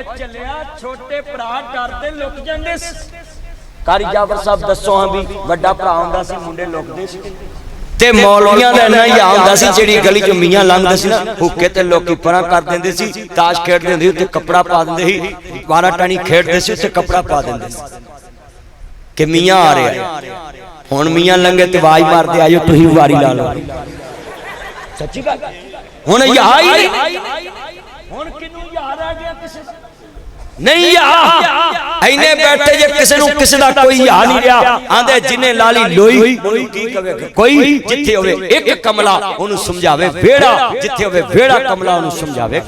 ਚੱਲਿਆ ਛੋਟੇ ਭਰਾ ਡਰਦੇ ਲੁਕ ਜਾਂਦੇ ਸੀ। ਕਾਰੀ ਜਾਫਰ ਸਾਹਿਬ ਦੱਸੋ ਹਾਂ ਵੀ ਵੱਡਾ ਭਰਾ ਹੁੰਦਾ ਸੀ, ਮੁੰਡੇ ਲੁਕਦੇ ਸੀ ਤੇ ਮੌਲਵੀਆਂ ਦਾ ਇੰਨਾ ਹੀ ਹੁੰਦਾ ਸੀ, ਜਿਹੜੀ ਗਲੀ ਚ ਮੀਆਂ ਲੰਘਦੇ ਸੀ ਨਾ ਹੁੱਕੇ ਤੇ ਲੋਕੀ ਪਰਾਂ ਕਰ ਦਿੰਦੇ ਸੀ, ਤਾਸ਼ ਖੇਡਦੇ ਹੁੰਦੇ ਉੱਤੇ ਕੱਪੜਾ ਪਾ ਦਿੰਦੇ ਸੀ, 12 ਟਾਣੀ ਖੇਡਦੇ ਸੀ ਉੱਤੇ ਕੱਪੜਾ ਪਾ ਦਿੰਦੇ ਸੀ ਕਿ ਮੀਆਂ ਆ ਰਿਹਾ। ਹੁਣ ਮੀਆਂ ਲੰਘੇ ਤੇ ਆਵਾਜ਼ ਮਾਰਦੇ ਆਜੋ ਤੁਸੀਂ ਵਾਰੀ ਲਾ ਲਓ। ਸੱਚੀ ਗੱਲ ਹੁਣ ਯਾਰ ਹੁਣ ਕਿਨੂੰ ਯਾਰ ਆ ਗਿਆ ਕਿਸੇ ਨਹੀਂ ਯਾਰ ਐਨੇ ਬੈਠੇ ਜੇ ਕਿਸੇ ਨੂੰ ਕਿਸੇ ਦਾ ਕੋਈ ਯਾਰ ਨਹੀਂ ਰਿਹਾ। ਆਂਦੇ ਜਿਨੇ ਲਾਲੀ ਲੋਈ ਕੀ ਕਵੇ ਕੋਈ, ਜਿੱਥੇ ਹੋਵੇ ਇੱਕ ਕਮਲਾ ਉਹਨੂੰ ਸਮਝਾਵੇ ਵਿਹੜਾ, ਜਿੱਥੇ ਹੋਵੇ ਵਿਹੜਾ ਕਮਲਾ ਉਹਨੂੰ ਸਮਝਾਵੇ।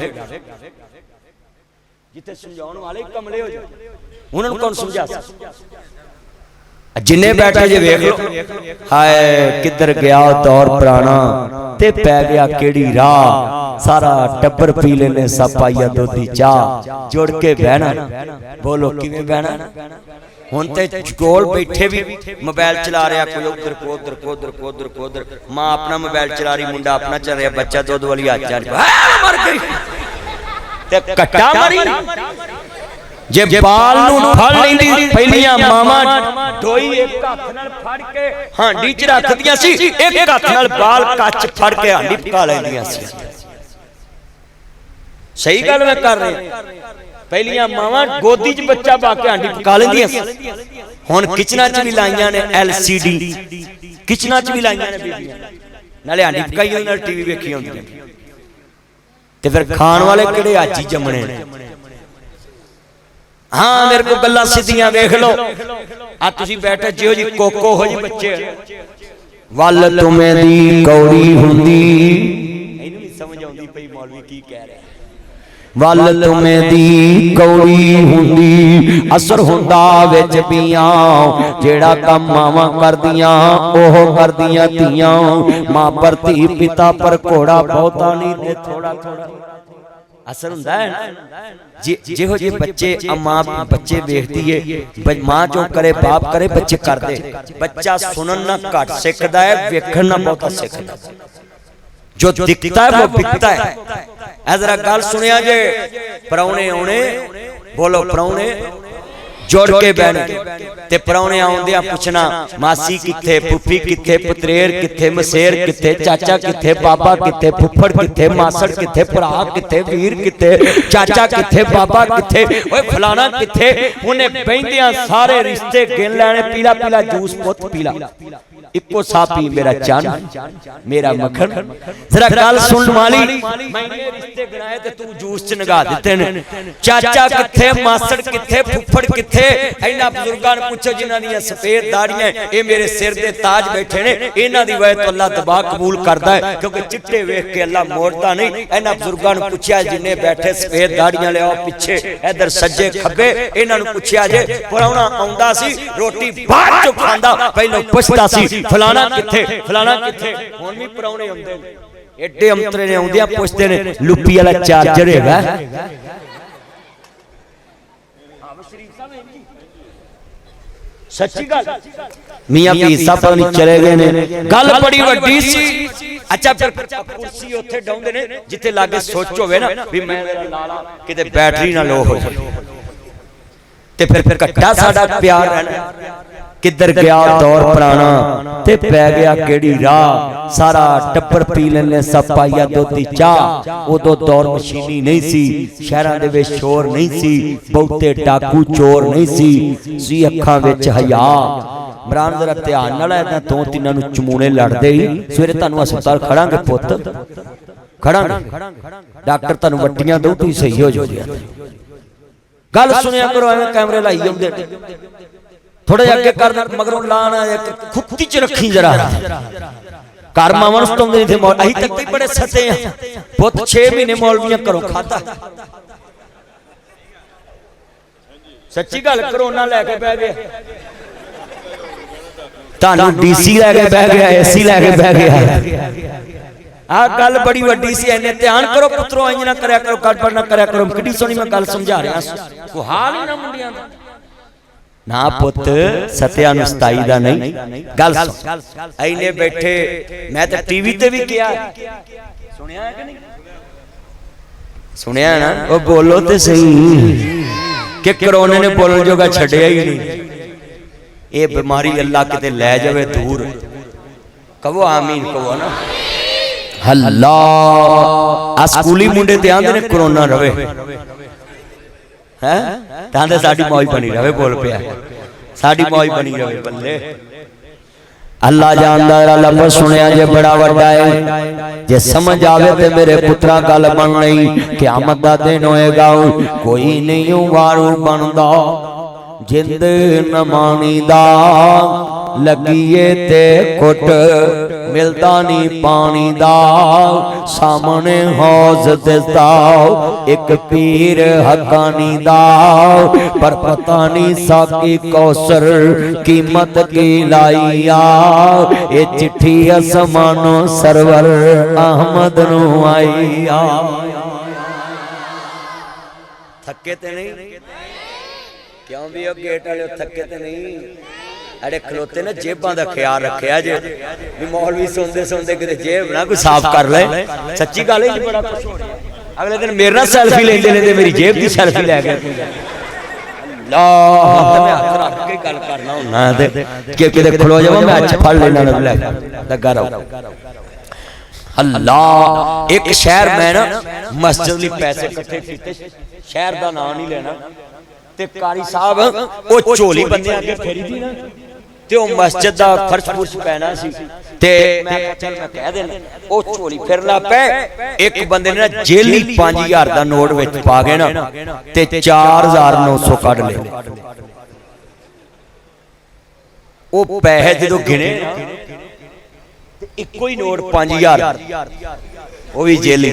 ਜਿੱਥੇ ਸਮਝਾਉਣ ਵਾਲੇ ਕਮਲੇ ਹੋ ਜਾਣ ਉਹਨਾਂ ਨੂੰ ਕੌਣ ਸਮਝਾ ਸਕਦਾ। ਜਿੰਨੇ ਬੈਠੇ ਜੇ ਵੇਖ ਲੋ ਹਾਏ ਕਿੱਧਰ ਗਿਆ ਦੌਰ ਪੁਰਾਣਾ ਤੇ ਪੈ ਗਿਆ ਕਿਹੜੀ ਰਾਹ, ਸਾਰਾ ਟੱਬਰ ਪੀ ਲੈਨੇ ਸਭ ਪਾਈਆ ਦੋਦੀ ਚਾਹ, ਜੁੜ ਕੇ ਬਹਿਣਾ। ਬੋਲੋ ਕਿਵੇਂ ਬਹਿਣਾ। ਹੁਣ ਤੇ ਕੋਲ ਬੈਠੇ ਵੀ ਮੋਬਾਈਲ ਚਲਾ ਰਿਹਾ, ਕੋਈ ਉਧਰ ਕੋ ਉਧਰ ਕੋ ਉਧਰ ਕੋ ਉਧਰ ਕੋ ਉਧਰ, ਮਾਂ ਆਪਣਾ ਮੋਬਾਈਲ ਚਲਾ ਰਹੀ, ਮੁੰਡਾ ਆਪਣਾ ਚੱਲ ਰਿਹਾ, ਬੱਚਾ ਦੁੱਧ ਵਾਲੀ ਹੱਥ ਚੜ ਮਰ ਗਈ ਤੇ ਕੱਟਾ ਮਰੀ। ਜੇ ਬਾਲ ਨੂੰ ਫੜ ਲੈਂਦੀ ਪਹਿਲੀਆਂ ਮਾਵਾਂ ਢੋਈ ਇੱਕ ਹੱਥ ਨਾਲ ਫੜ ਕੇ ਹਾਂਡੀ 'ਚ ਰੱਖਦੀਆਂ ਸੀ, ਇੱਕ ਹੱਥ ਨਾਲ ਬਾਲ ਕੱਚ ਫੜ ਕੇ ਹਾਂਡੀ ਪਕਾ ਲੈਂਦੀਆਂ ਸੀ। ਸਹੀ ਗੱਲ ਮੈਂ ਕਰ ਰਿਹਾ। ਪਹਿਲੀਆਂ ਮਾਵਾਂ ਗੋਦੀ 'ਚ ਬੱਚਾ ਪਾ ਕੇ ਹਾਂਡੀ ਪਕਾ ਲੈਂਦੀਆਂ ਸੀ। ਹੁਣ ਕਿਚਨਾਂ 'ਚ ਵੀ ਲਾਈਆਂ ਨੇ LCD, ਕਿਚਨਾਂ 'ਚ ਵੀ ਲਾਈਆਂ ਨੇ ਬੀਬੀਆਂ, ਨਾਲੇ ਹਾਂਡੀ ਪਕਾਈ ਹੋਈ ਨਾਲ TV ਵੇਖੀ ਹੁੰਦੀਆਂ। ਤੇ ਫਿਰ ਖਾਣ ਵਾਲੇ ਕਿਹੜੇ ਅੱਜ ਹੀ ਜੰਮਣੇ ਨੇ। हाँ मेरे को गल्लां सीधियां वेख लो। आ तुसी बैठे जिहो जी कोको हो जी बच्चे वल तुमें दी कौड़ी हुंदी, इहनूं नहीं समझ आउंदी पई मौलवी की कह रहा। वल तुमें दी कौड़ी हुंदी असर हुंदा विच पियां, जेड़ा कम मावां करदियां ओह करदियां धीआं। मां पर धी पिता पर घोड़ा बहुता नहीं ते थोड़ा थोड़ा असर हुंदा है। ਜਿਹੋ ਜਿਹੇ ਬੱਚੇ ਮਾਂ ਬੱਚੇ ਵੇਖਦੀ ਏ, ਮਾਂ ਜੋ ਕਰੇ ਬਾਪ ਕਰੇ ਬੱਚੇ ਕਰਦੇ। ਬੱਚਾ ਸੁਣਨ ਨਾ ਘੱਟ ਸਿੱਖਦਾ ਹੈ, ਵੇਖਣ ਨਾ ਬਹੁਤਾ ਸਿੱਖਦਾ। ਜੋ ਦਿਖਦਾ ਹੈ ਉਹ ਬਿਕਦਾ ਹੈ। ਇਹ ਜ਼ਰਾ ਗੱਲ ਸੁਣਿਆ ਜੇ, ਪਰਾਉਣੇ ਆਉਣੇ, ਬੋਲੋ ਪਰਾਉਣੇ जुड़ के बहने ते परौने आउंदियां पुछना मासी किथे, फुफी किथे, पुत्रेर किथे, मसेर किथे, चाचा किथे, बाबा किथे, फुफड़ किथे, मासड़ किथे, भरा किथे, वीर किथे, चाचा किथे, बाबा किथे, ओए फलाना किथे। उन्हें बहिंदियां सारे रिश्ते गिन लैने, पीला पीला जूस पुत पीला, इको सापी मेरा चन मेरा मक्खन। जरा गल सुन माली, मैंने रिश्ते गिनाए ते तू जूस च नगा दिते ने। चाचा किथे, मासड़ किथे, फुफड़ किथे। इन्हां बुजुर्गां नूं पुछो जिन्हां दी सफेद दाड़ियां, ये मेरे सिर दे ताज बैठे ने, इन्हां दी वजह तो अल्लाह दबा कबूल करदा है, क्योंकि चिट्टे वेख के अल्लाह मोड़दा नहीं। इन्हां बुजुर्गां नूं पुछया जिन्ने बैठे सफेद दाड़ियां ले आओ पीछे, इधर सज्जे खब्बे, इन्हां नूं पुछया जे परौणा आउंदा सी रोटी बाद चों खांदा, पहलों पुछदा सी फलाना किथे, फलाना किथे। हुण भी परौणे आउंदे ने, एडे अंतरे ने आउंदियां पुछदे ने लुप्पी वाला चार्जर हैगा। सच्ची गल मियां पीर साहब पता नहीं चले गए ने, गल बड़ी वड्डी सी। अच्छा फिर कुर्सी उत्थे डाउंदे ने जिथे लागे सोच होवे ना भी मैं लाला किते बैटरी ना लो हो जाए, ते फिर कट्टा साडा प्यार रहना। किधर गया दौर पुराना ते पै गया केड़ी राह, सारा टब्बर पी लेने सब पाइया दोती चाह। उदों दौर मशीनी नहीं सी, शहरां दे विच शोर नहीं सी, बहुते डाकू चोर नहीं सी अखां विच हया। इमरान जरा ध्यान नाल इदां दो तिन्हां नूं चमूने लड़दे ही सवेरे तुहानूं हस्पताल खड़ांगे पुੱਤ खड़ांगे, डॉक्टर तुहानूं वट्टियां दऊ तुसीं सही हो जाओगे। गल सुनिया करो, एवें कैमरे लाई आउंदे थोड़ा अगे कर मगरों लाना खुत्ती च रखी जरा। घर मावां नूं सताउंदे थे मौल, असीं तक भी बड़े सते हैं पुत 6 महीने मौलवियां घरों खाता। सच्ची गल करोना लैके बह गया, तुहानूं DC लैके बह गया, AC लैके बह गया। आ गल बड़ी वड्डी सी, इन्ने ध्यान करो पुत्रो, इंज ना करया करो, गड़बड़ ना करया करो। किड्डी सोहनी मैं गल समझा रहा, कोई हाल ही ना मुंडियां दा ना पुत सत्या नूं सताई दा नहीं। गल इन्ने बैठे, मैं तो TV ते भी किया सुनिया है कि नहीं, सुनिया ना वो बोलो तो सही कि कोरोना ने बोलने जोगा छड़िया ही नहीं। ये बीमारी अल्लाह किते लै जावे दूर। कहो आमीन कहो ना। हल्ला आ स्कूली मुंडे ते आंदे ने कोरोना रवे हैं तांदे साडी मौज बनी रवे। बोल पिया साडी मौज बनी रवे बल्ले। अल्लाह जानदा लफ्ज़ सुनिया जे बड़ा वड्डा है जे समझ आवे ते मेरे पुत्रा गल बन नहीं। क़यामत दा दिन होएगा कोई नहीं वारू बनदा जिंद न मानीदा लगिए ते कुट मिलता नहीं पानी दा सामने हौज दिता एक पीर हकानी दा पर पता नहीं साकी कौसर कीमत की लाइया ये चिट्ठी असमानो सरवर अहमद नु आईया। थके ते नहीं क्यों भी गेट वाले थके ते नहीं। अरे खलोते ना जेबां दा ख्याल रखिया जे भी मौलवी सुनते सुनते कि जेब ना कोई साफ कर ले। सच्ची गल है बड़ा कुछ हो रहा। अगले दिन मेरे नाल सेल्फी लेंदे लेंदे मेरी जेब की सेल्फी लै गए। अल्लाह मैं हाथ रख के गल करना हुन्ना ते कि किते खलो जावां मैं अच्छा फड़ लेना लगा रहो। अल्लाह एक शहर में ना मस्जिद लई पैसे इकट्ठे कीते। शहर दा नाम नहीं लेना ते कारी साहब ओ झोली बंदे अगे फेरी दी ना ते ओ मस्जिद दा फर्श फुर्श पैना सी ते मैं चल मैं कह देना ओ झोली फिरला पे। एक बंदे ने ना जेली 5000 दा नोट विच पा के ना ते 4900 कढ ले। ओ पैसे जदों गिने ते इक्को ही नोट 5000 ओ भी जेली।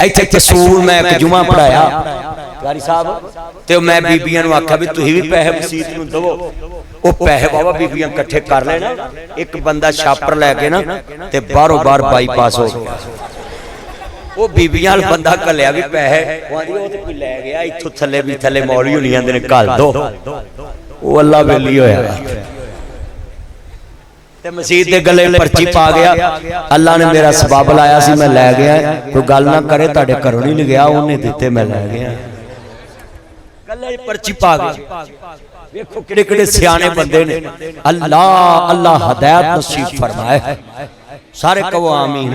इत्थे कसूर मैं एक जुमा पढ़ाया कारी साहब ते मैं बीबियां नूं आख्या भी तुसीं भी पैसे मसीत नूं दवो। ओ पैसे बाबा बीबियां इकट्ठे कर लेना। एक बंदा छापर लैके ना ते बारों बार बाईपास हो गया। वो बीबियां वाला बंदा घल्लिया भी पैसे वो तो कोई लै गया इत्थों थल्ले भी थल्ले मौलवी होनी आंदे ने घल दो। वो अल्लाह वेली होया ते मसीत दे गले पर्ची पा गया। अल्लाह ने मेरा सबब लाया सी मैं लै गया। कोई गल ना करे तुहाडे घरों नहीं लिया उन्हें दिते मैं लै गया। गले पर्ची पा गया। देखो किड़े किड़े सियाने बंदे ने। अल्लाह अल्लाह हदायत नसीब फरमाए। सारे कहो आमीन।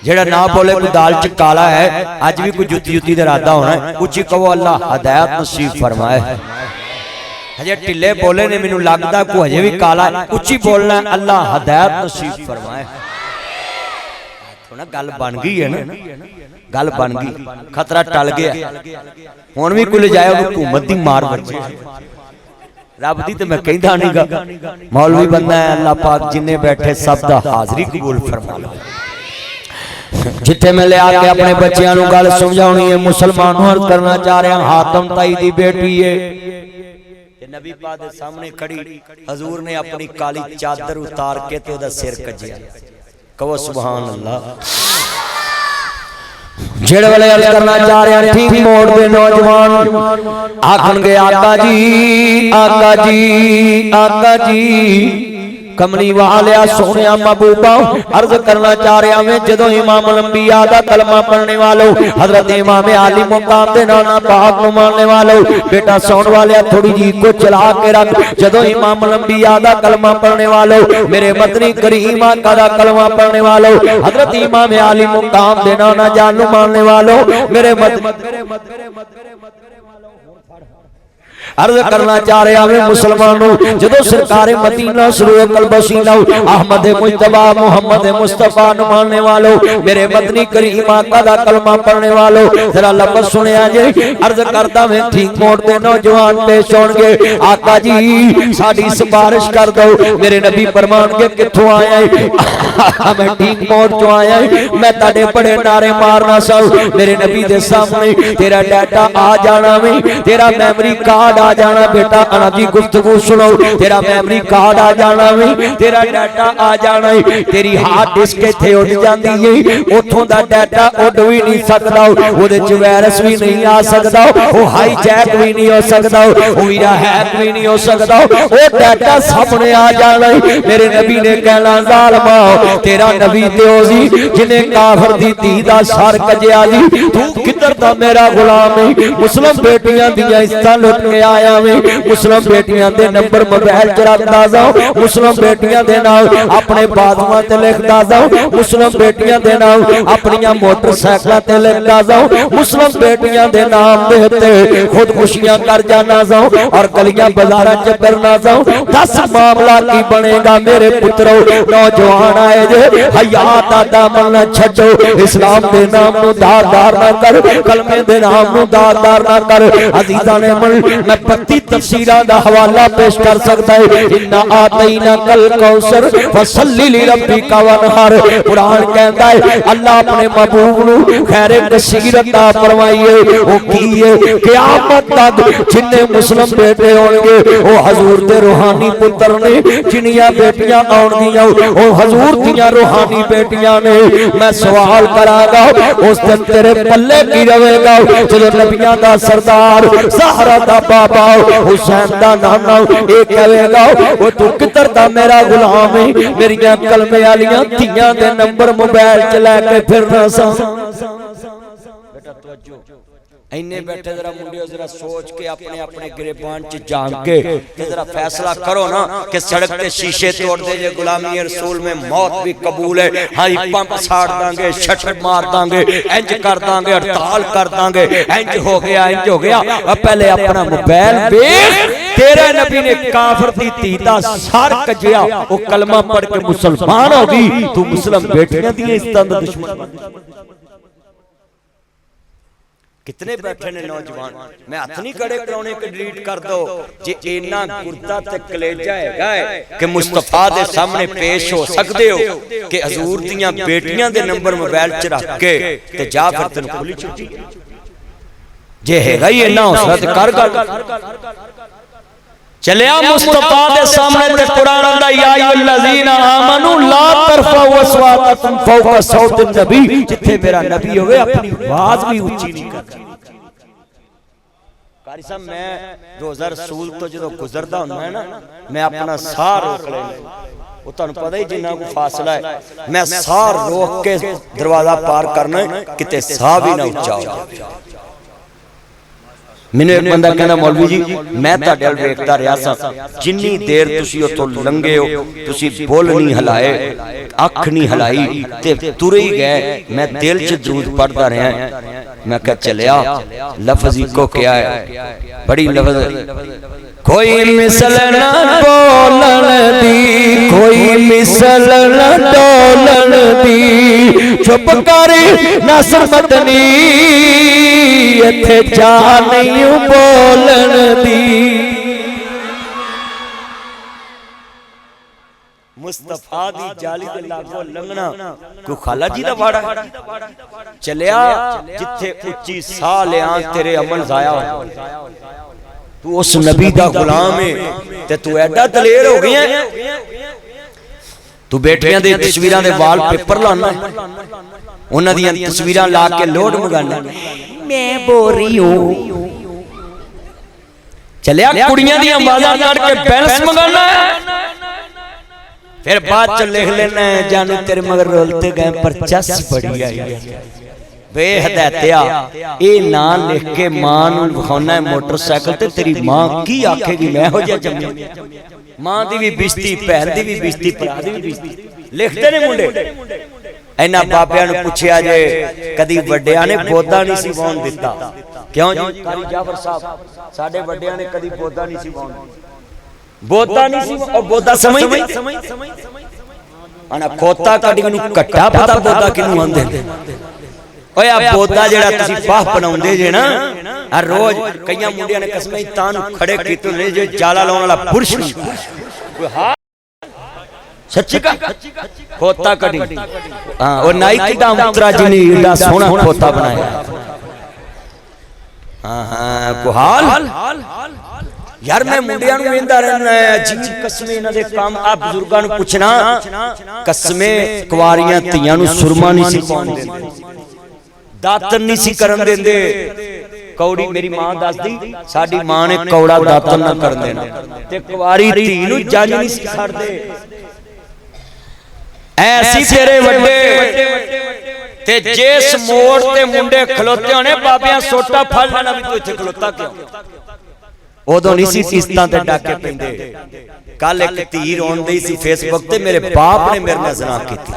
जेड़ा ना बोले कोई दाल च काला है अज भी कोई जुत्ती जुत्ती दा इरादा होना है। उच्ची कहो अल्लाह हदायत नसीब फरमाए। हजे ढिले बोले ने मैनू लगदा को हजे भी काला है। उच्ची बोलना अल्लाह हदायत नसीब फरमाए। थोड़ा गल बन गई है ना गल बन गई। खतरा टल गया हुण भी कोई ले जाए हुकूमत दी मार बचे रब दी ते मैं कहंदा नहीं गा। मौलवी बंदा है अल्लाह पाक जिन्ने बैठे सब दा हाजरी कबूल फरमा लो। जिथे मैं ले आके अपने बच्चों नूं गल समझाउणी है मुसलमानों अर्ज करना चाह रहा हातम ताई दी बेटी है नबी पाक दे सामने खड़ी हजूर ने अपनी काली चादर उतार के ते ओदा सिर कज्जिया। कहो सुभान अल्लाह। जेड़े वाले अर्ज करना चाह रहे हैं ठीक मोड़ दे नौजवान आखणगे आका जी आका जी आका जी कमली वालिया सोने महबूबा अर्ज करना चाह रहा मैं जदों इमाम अंबिया दा कलमा पढ़ने वालों हजरत इमाम आली मुकाम दे नाना पाक नु मानने वालों बेटा सुन वालिया थोड़ी जी को चला के रख। जदों इमाम अंबिया दा कलमा पढ़ने वालों मेरे मदनी करीम आका दा कलमा पढ़ने वालों हजरत इमाम आली मुकाम दे नाना जान नु मानने वालों मेरे अर्ज करना चाह रहा मैं मुसलमानों जदों सरकारे मदीना सरूर कलबसी लाओ अहमद मुज्तबा मोहम्मद मुस्तफा नु मानने वालों मेरे मदनी करीम आका दा कलमा पढ़ने वालों जरा लफ्ज़ सुनिया जे। अर्ज करदा मैं ठीक मोड़ ते नौजवान पेश होणगे आका जी साडी सिफारिश कर दो। मेरे नबी फरमान के कित्थों आया है मैं ठीक मोड़ चो आया मैं ताडे बड़े नारे मारना सा मेरे नबी दे सामने तेरा डाटा आ जाना वे तेरा मेमोरी कार्ड कार्ड आ जाना बेटा, अना जी गुफ्तगू सुनो, तेरा मेमोरी कार्ड आ जाना वी, तेरा डाटा आ जाना है, तेरी हार्ड डिस्क इत्थे उड़ जाती है, उथों दा डाटा उड़ भी नहीं सकता, उहदे च वायरस भी नहीं आ सकता, वो हाईजैक भी नहीं हो सकता, वो मेरा हैक भी नहीं हो सकता, वो डाटा सामने आ जाना है। मेरे नबी ने कहना ज़ालिमा तेरा नबी ते ओसी जिन्हें काफर दी धी दा सर कजिया जी, तू किधर दा मेरा गुलाम है। मुस्लिम बेटियां दियां इज्जतां लुट के आया वे, मुस्लिम बेटियां दे नंबर मोबाइल च रखदा जाओ, मुस्लिम बेटियां दे नाल अपने बादुआं ते लिखदा जाओ, मुस्लिम बेटियां दे नाल अपनियां मोटरसाइकिलां ते लिखदा जाओ, मुस्लिम बेटियां दे नाम दे उत्ते खुदकुशियां कर जाना जाओ और गलियां बाजारां च फिरना जाओ। दस मामला की बनेगा मेरे पुत्रो। नौजवान आए जे हया दा दामन न छड्डो, इस्लाम दे नाम नु दार ना कर, कलमे दे नाम नु दार ना कर। अजीज़ां ने मन मैं 32 तफसीरां दा हवाला पेश कर सकता है। इन्ना आतैना कल कौसर फसल्ली लिरब्बिका वनहर। कुरान कहता है अल्लाह अपने महबूब नु खैर कसीर अता फरमाइए। वो की है क़यामत तक जिन्ने मुस्लिम बेटे होंगे वो हजूर दे रूहानी पुत्र ने, जिन्नियां बेटियां आउणगियां वो हजूर दियां रूहानी बेटियां ने। मैं सवाल करांगा उस दिन तेरे पल्ले की रवेगा जो नबियां दा सरदार ज़हरा दा बाबा हुसैन दा नाना ये कहेगा वो तू किधर दा मेरा गुलाम है, मेरियां कलमे वालियां धीयां दे नंबर मोबाइल च लैके फिरना सा। बेटा तवज्जो इन्ने बैठे जरा मुंडियो जरा सोच के अपने अपने गिरबान च जान के जरा फैसला करो ना कि सड़क पे शीशे तोड़ दे जे गुलामी रसूल में मौत भी कबूल है। हाई पंप साड़ दांगे, शटर मार दांगे, इंज कर दांगे, हड़ताल कर दांगे, इंज हो गया इंज हो गया। अब पहले अपना मोबाइल देख, तेरे नबी ने काफिर दी धी दा सर कजिया वो कलमा पढ़ के मुसलमान हो गई, तू मुस्लिम बेटियां दी इज्जत दा दुश्मन। कितने बैठे ने नौजवान, मैं हथ नहीं खड़े कराने के डिलीट कर दो जे इना गुर्दा ते कलेजा है कि मुस्तफा दे सामने पेश हो सकते हो कि हजूर दियां बेटियां दे नंबर मोबाइल च रख के ते जा फिर तेन खुली छुट्टी जे हैगा ही इना हौसला ते कर गल। चलिया मुस्तफा दे सामने ते कुरान आंदा या अय्युहल्लज़ीना आमनू ला तरफउ अस्वातकुम फौका सौतिन नबी। जिथे मेरा नबी होवे अपनी आवाज भी ऊंची नहीं करनी। कारी साहब मैं रोजा रसूल तो जो गुजरदा हुंदा है ना, मैं अपना साह रोक लेना, वो तुहानू पता ही जिन्ना को फासला है, मैं साह रोक के दरवाजा पार करना किते साह भी ना उच्चा हो। मैंने एक बंदा कहना मौलवी जी मैं तुहाडे अल वेखदा रहा सा, जिन्नी देर तुसी उत्थों लंघे हो तुसी बुल नहीं हिलाए, अख नहीं हिलाई ते तुर ही गए, मैं दिल च दरूद पढ़दा रहा। मैं कहा चलिया लफ्ज़ इको क्या है, बड़ी लफ्ज़ कोई मिसल न बोलन दी, कोई मिसल न डोलन दी, चुप कर नासर मदनी इत्थे जा नहीं बोलन दी। मुस्तफा दी जाली दे लागों लंघना कोई खाला जी दा वाड़ा चलिया जिथे उच्ची साह लिया तेरे अमल जाया हो। तू उस नबी दा गुलाम है ते तू एडा दलेर हो गया, तू बेटियां दे तस्वीरां दे वाल पेपर लाना, उन्हां दी तस्वीरां ला के लोड मंगाना, मैं बोल रही हूं। चलिया कुड़ियां दी आवाज़ां काट के बैलेंस मंगाना, फिर बाद च लिख लेना जानू तेरे मगर रोलते गए पर चस बड़ी आई बेहदायतिया ये ना लिख के मां नूं विखाउणा है मोटरसाइकिल ते तेरी मां की आखेगी मैं हो जा जम्मी। मां दी भी बेइज्जती, भैन दी भी बेइज्जती, भरा दी भी बेइज्जती लिखदे ने मुंडे। इन्हां बाबियां नूं पुछया जे कदी वड्डियां ने बोधा नहीं सी वाउण दिता, क्यों जी कारी जाफर साहब साडे वड्डियां ने कदी बोधा नहीं सी वाउण, बोधा नहीं सी और बोधा समझदे अना खोता कडी नूं कट्टा पता बोधा किनू आंदे ने। ओए आ बोधा जेड़ा तुसी बाह बनाउंदे जे ना हर रोज कईयां मुंडियां ने कसमें तां नूं खड़े कीते ने जे जाला लाउण वाला पुरुष कोई हां सच्ची का खोता कडी हां और नाइकी दा उतरा जी ने एडा सोहना खोता बनाया। हां हां को हाल यार मैं मुंडियां नूं वेंदा रहना है अजीब कसमें इन्हां दे काम आ बुजुर्गां नूं पुछना कसमें कुवारियां धीआं नूं सुरमा नहीं सी पाउण दिंदे दातन नहीं सी करन दिंदे कौड़ी मेरी मां दसदी साडी मां ने कौड़ा दातन ना करन देना ते कुवारी धी नूं जंज नहीं सी छड्डदे ऐसी तेरे वड्डे ते जिस मोड़ ते मुंडे खलोते होने बाबियां सोटा फड़ लेना भी तू इत्थे खलोता क्यों उदों नहीं सी किस्तां ते डाके पैंदे कल एक धी रोण दी सी फेसबुक ते मेरे बाप ने मेरे नाल ज़ना कीती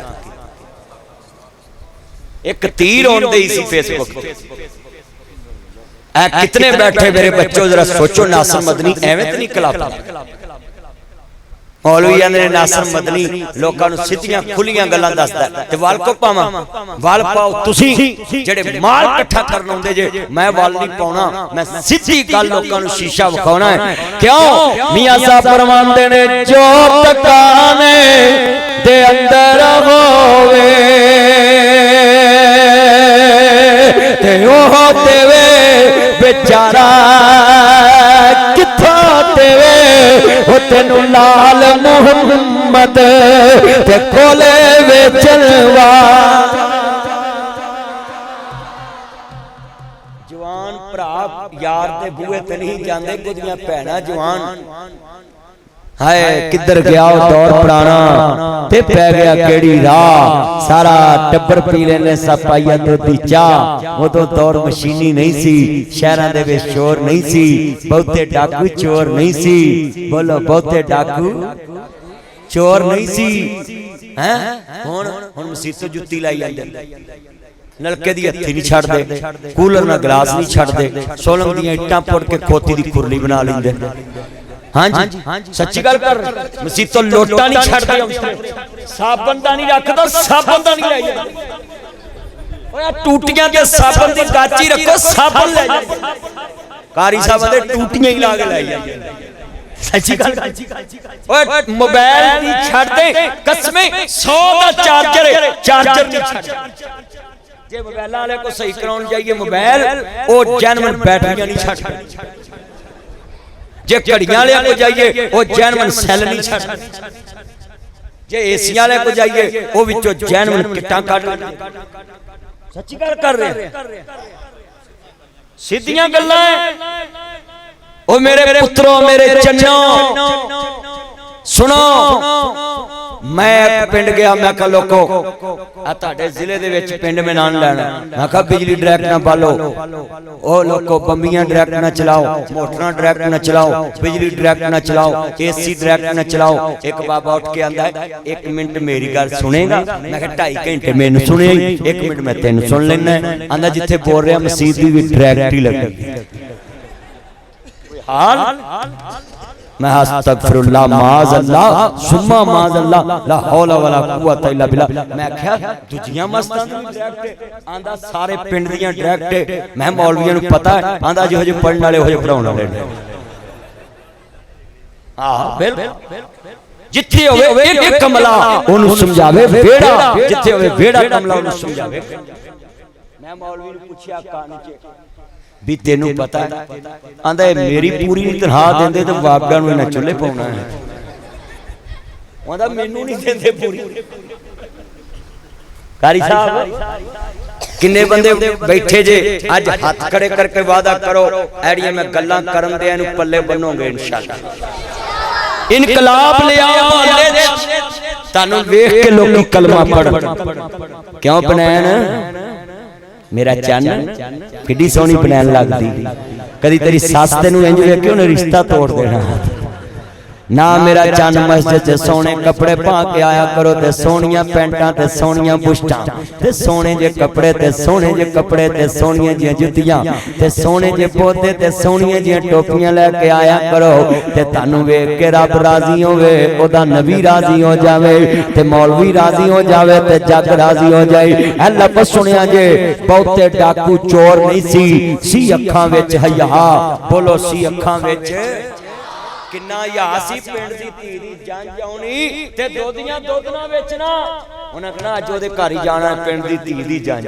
एक धी रोण दी सी फेसबुक ऐ कितने बैठे मेरे बच्चों जरा सोचो नासिर मदनी एवें ते नहीं कलापा मौलवी ने नासिर मदनी लोकां नूं सीधियां खुलियां गल्लां दसदा ते वाल को पावां वाल पाओ तुसी जेड़े माल इकट्ठा करन आउंदे जे मैं वाल नहीं पाउणा मैं सीधी गल लोकां नूं शीशा विखाउणा है क्यों मियां साहब फरमांदे ने जो टकाने दे अंदर होवे ते ओह देवे बेचारा किथों देवे ओ तेनू लाल मुहम्मद ते कोले वेचलवा जवान भरा यार दे बूहे ते नहीं जांदे कुदियां भैणां जवान हाय किधर गया दौर पुराना ते पै गया केड़ी राह सारा टब्बर पी लेने सपाइया दुधी चाह उदों दौर मशीनी नहीं सी शहरां दे विच शोर नहीं सी बहुते डाकू चोर नहीं सी बोलो बहुते डाकू चोर नहीं सी हैं हुण मसीतो जुत्ती लाई जांदे नलके दी हत्थी नहीं छड्डदे कूलर नाल गिलास नहीं छड्डदे सोलंग दी इट्टां पुट के खोती दी खुरली बना लैंदे हाँ जी सच्ची गल कर मसीतो लोटा नहीं छड्डदे साबन दा नहीं रखदा साबन दा नहीं लाई ओए टूटियां ते साबन दी गाची रखो साबन ले जाओ कारी साहब दे टूटियां ही ला के लाई जाओ सच्ची गल ओए मोबाइल नहीं छड्डदे कसमें 100 दा चार्जर नहीं छड्डदे जे मोबाइल वाले को सही कराउण जाइए मोबाइल ओ जेन्युइन बैटरियां नहीं छड्डदे जे घड़ियां वाले को जाइए वो जेन्युइन सैल नहीं छड्डदे जे एसी वाले को जाइए वो विचों जेन्युइन किट्टां कढ सच्ची गल कर रहे सीधियां गल्लां ओ मेरे पुत्रों मेरे चन्नो सुनो मैं पिंड गया मैं कहा लोको आ तुहाडे जिले दे विच पिंड में नाम लेना मैं कहा बिजली डायरेक्ट ना बालो ओ लोको बंबियां डायरेक्ट ना चलाओ मोटरां डायरेक्ट ना चलाओ बिजली डायरेक्ट ना चलाओ एसी डायरेक्ट ना चलाओ एक बाबा उठ के आंदा है 1 मिनट मेरी गल सुनेगा मैं कहा 2.5 घंटे मैनू सुने 1 मिनट मैं तेनू सुन लेना आंदा जिथे बोल रहा मसीत दी भी डायरेक्ट ही लगी हाल मैं अस्तगफिरुल्लाह माज़अल्लाह सुम्मा माज़अल्लाह ला हौला वला कुव्वता इल्ला बिल्लाह मैं आख्या दूजियां मस्तां डायरेक्ट आंदा सारे पिंड दियां डायरेक्ट मैं मौलवियां नूं पता है आंदा जो जो पढ़न वाले हो जो पढ़ाउण वाले हां बिल्कुल जिथे होवे एक कमला ओनू समझावे वेड़ा जिथे होवे वेड़ा कमला ओनू समझावे मैं मौलवी नूं पूछया कान च भी तेनू पता है आंदा मेरी पूरी तनख्वाह देंदे ते बाबा नूं इन्हां चुल्हे पाउणा है आंदा मैनू नहीं देंदे पूरी कारी साहब किन्ने बंदे बैठे जे अज हाथ खड़े करके वादा करो ऐड़ियां मैं गल्लां करन दे इनू पल्ले बनोगे इंशाअल्लाह इनकलाब ले आओ मोहल्ले तानू वेख के लोग कलमा पढ़न क्यों बनैन मेरा चन किड्डी सोहनी बनैन लगदी कदी तेरी सस तेनू इंज वेख के उन्हें रिश्ता तोड़ देना ना मेरा चन मस्जिद च सोने कपड़े पा के आया करो ते सोहणियां पैंटां ते सोहणियां बुशटां ते सोहणे जे कपड़े ते सोहणे जे कपड़े ते सोहणियां जियां जुत्तियां ते सोहणे जे पौधे ते सोहणियां जियां टोपियां लेके आया करो ते तानू वेख के रब राजी होवे ओदा नबी राजी हो जावे ते मौलवी राजी हो जावे ते जग राजी हो जाए ऐ लफ्ज़ सुनिया जे बहुते डाकू चोर नहीं सी अखां विच हया बोलो सी अखां विच किन्ना यासी पिंड दी धी दी जंज आउणी ते दोधियां दुध ना वेचना उन्हां कहना अज ओदे घर ही जाना पिंड दी धी दी जंज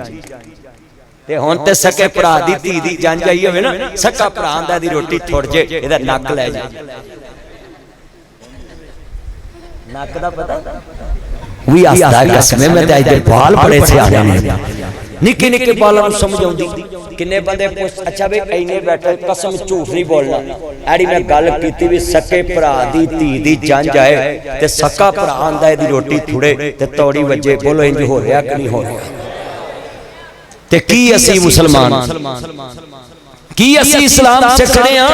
ਤੇ ਹੁਣ ਤੇ ਸਕੇ ਭਰਾ ਦੀ ਧੀ ਦੀ ਜੰਝ ਆਈ ਹੋਵੇ ਨਾ, ਸਕਾ ਭਰਾ ਆਂਦਾ ਦੀ ਰੋਟੀ ਥੁੜ ਜੇ, ਇਹਦਾ ਨੱਕ ਲੈ ਜਾ। ਨੱਕ ਦਾ ਪਤਾ ਵੀ ਹੱਸਦਾ ਕਸਮੇ ਮੈਂ ਤੇ ਅੱਜ ਬਾਲ ਬੜੇ ਸਿਆਣੇ ਨੇ, ਨਿੱਕੇ ਨਿੱਕੇ ਬਾਲਾਂ ਨੂੰ ਸਮਝ ਆਉਂਦੀ। ਕਿੰਨੇ ਬੰਦੇ ਅੱਛਾ ਵੀ ਐਨੇ ਬੈਠੇ, ਕਸਮ ਝੂਠ ਨਹੀਂ ਬੋਲਣਾ, ਐੜੀ ਮੈਂ ਗੱਲ ਕੀਤੀ ਵੀ ਸਕੇ ਭਰਾ ਦੀ ਧੀ ਦੀ ਜੰਝ ਆਏ ਤੇ ਸਕਾ ਭਰਾ ਆਂਦਾ ਇਹਦੀ ਰੋਟੀ ਥੁੜੇ ਤੇ ਤੌੜੀ ਵੱਜੇ। ਬੋਲੋ ਇੰਜ ਹੋ ਰਿਹਾ ਕਿ ਨਹੀਂ ਹੋ ਰਿਹਾ? ਤੇ ਕੀ ਅਸੀਂ ਮੁਸਲਮਾਨ, ਕੀ ਅਸੀਂ ਇਸਲਾਮ ਸਿੱਖਦੇ ਆ?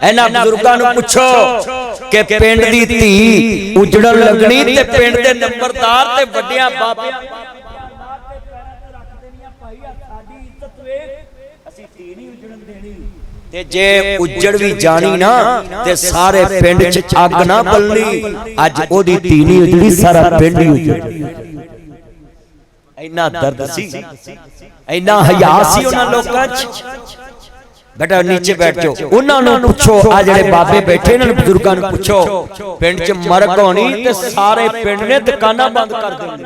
ਇਹਨਾਂ ਬਜ਼ੁਰਗਾਂ ਨੂੰ ਪੁੱਛੋ ਕਿ ਪਿੰਡ ਦੀ ਧੀ ਉਜੜਨ ਲੱਗਣੀ ਤੇ ਪਿੰਡ ਦੇ ਨੰਬਰਦਾਰ ਤੇ ਵੱਡਿਆਂ ਬਾਬਿਆਂ ਤੇ ਜੇ ਉੱਜੜ ਵੀ ਜਾਣੀ ਨਾ ਤੇ ਸਾਰੇ ਪਿੰਡ 'ਚ ਅੱਗ ਨਾ ਬਲਣੀ। ਅੱਜ ਉਹਦੀ ਧੀ ਨਹੀਂ ਉਜੜੀ, ਸਾਰਾ ਪਿੰਡ ਹੀ ਉਜੜ। ਇੰਨਾ ਦਰਦ ਸੀ, ਇੰਨਾ ਹਯਾ ਸੀ ਉਹਨਾਂ ਲੋਕਾਂ 'ਚ। ਬੇਟਾ ਨੀਚੇ ਬੈਠ ਜਾਓ, ਉਹਨਾਂ ਨੂੰ ਪੁੱਛੋ, ਆ ਜਿਹੜੇ ਬਾਬੇ ਬੈਠੇ ਇਹਨਾਂ ਨੂੰ ਬਜ਼ੁਰਗਾਂ ਨੂੰ ਪੁੱਛੋ, ਪਿੰਡ 'ਚ ਮਰਗ ਹੋਣੀ ਤੇ ਸਾਰੇ ਪਿੰਡ ਨੇ ਦੁਕਾਨਾਂ ਬੰਦ ਕਰ ਦੇਣੀ।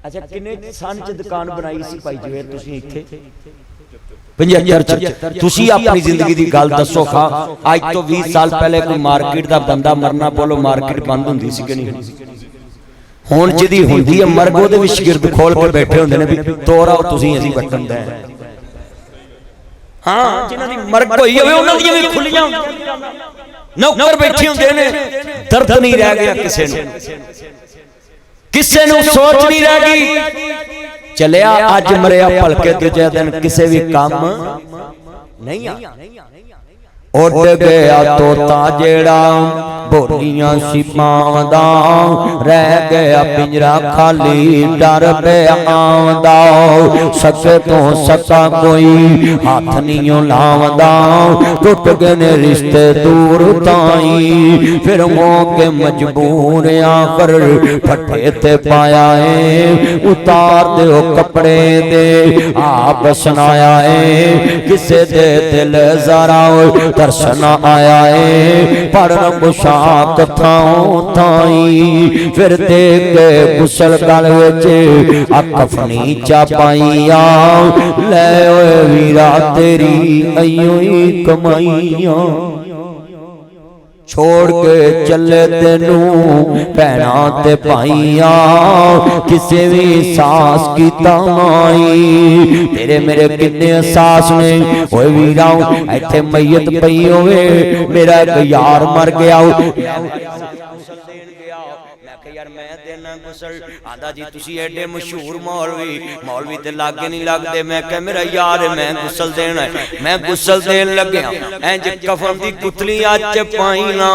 ਅੱਛਾ ਕਿੰਨੇ ਸੰਨ 'ਚ ਦੁਕਾਨ ਬਣਾਈ ਸੀ ਭਾਈ ਜੀ ਤੁਸੀਂ ਇੱਥੇ? 75 ਚ। ਤੁਸੀਂ ਆਪਣੀ ਜ਼ਿੰਦਗੀ ਦੀ ਗੱਲ ਦੱਸੋ ਖਾ, ਅੱਜ ਤੋਂ 20 ਸਾਲ ਪਹਿਲੇ ਕੋਈ ਮਾਰਕੀਟ ਦਾ ਬੰਦਾ ਮਰਨਾ, ਬੋਲੋ ਮਾਰਕੀਟ ਬੰਦ ਹੁੰਦੀ ਸੀ ਕਿ ਨਹੀਂ? ਹੁਣ ਜਿਹਦੀ ਹੁੰਦੀ ਹੈ ਮਰਗ, ਉਹਦੇ ਵਿੱਚ ਗਿਰਦ ਖੋਲ ਕੇ ਬੈਠੇ ਹੁੰਦੇ ਨੇ ਵੀ ਤੋਰਾ ਤੁਸੀਂ ਅਸੀਂ ਵਟਣ ਦਾ। ਹਾਂ ਜਿਨ੍ਹਾਂ ਦੀ ਮਰਗ ਹੋਈ ਹੋਵੇ ਉਹਨਾਂ ਦੀਆਂ ਵੀ ਖੁੱਲੀਆਂ ਹੁੰਦੀਆਂ, ਨੌਕਰ ਬੈਠੇ ਹੁੰਦੇ ਨੇ। ਦਰਦ ਨਹੀਂ ਰਹਿ ਗਿਆ ਕਿਸੇ ਨੂੰ, ਕਿਸੇ ਨੂੰ ਸੋਚ ਨਹੀਂ ਰਹਿ ਗਈ। ਚਲਿਆ ਅੱਜ ਮਰਿਆ ਭਲਕੇ ਦੂਜੇ ਦਿਨ ਕਿਸੇ ਵੀ ਕੰਮ ਨਹੀਂ ਆ। ਉੱਡ ਗਿਆ ਤੋਤਾ ਜਿਹੜਾ ਬੋਲੀਆਂ ਸੀ ਪਾਉਂਦਾ, ਰਹਿ ਗਿਆ ਪਿੰਜਰਾ ਖਾਲੀ ਡਰ ਪਿਆ ਆਉਂਦਾ। ਸਕੇ ਤੋਂ ਸਕਾ ਕੋਈ ਹੱਥ ਨਹੀਂ ਲਾਉਂਦਾ, ਟੁੱਟ ਗਏ ਨੇ ਰਿਸ਼ਤੇ ਦੂਰ ਤਾਈ। ਫਿਰ ਹੋ ਕੇ ਮਜਬੂਰ ਆਖਰ ਫੱਟੇ ਤੇ ਪਾਇਆ ਏ, ਉਤਾਰ ਦਿਓ ਕੱਪੜੇ ਦੇ ਆਪ ਸੁਣਾਇਆ ਏ। ਕਿਸੇ ਦੇ ਦਿਲ ਜ਼ਰਾ ਦਰਸ਼ਨ ਆਇਆ ਏ, ਪੜਨ ਮੁਸ਼ਾਕ ਥਾਂ ਥਾਈ। ਫਿਰ ਦੇਖ ਕੇ ਗੁਸਲ ਗਲ ਵਿੱਚ ਆ ਕਫਨੀ ਚਾ ਪਾਈਆਂ, ਲੈ ਓਏ ਵੀਰਾ ਤੇਰੀ ਅਈਓ ਹੀ ਕਮਾਈਆਂ। छोड़ के चले तेनू भैना ते भाइया, किसे भी सास की तमाई। तेरे मेरे किन्ने सास ने ओए वीरा, इत्थे मैयत पई होवे, मेरा एक यार मर गया। यार मैं देना गुसल, आदा जी तुसी एडे मशहूर मौलवी, मौलवी ते लागे नहीं लगदे। मैं कह मेरा यार है, मैं गुसल देना है, मैं गुसल देन लगया। इंज कफन दी कुतली अच पाई ना,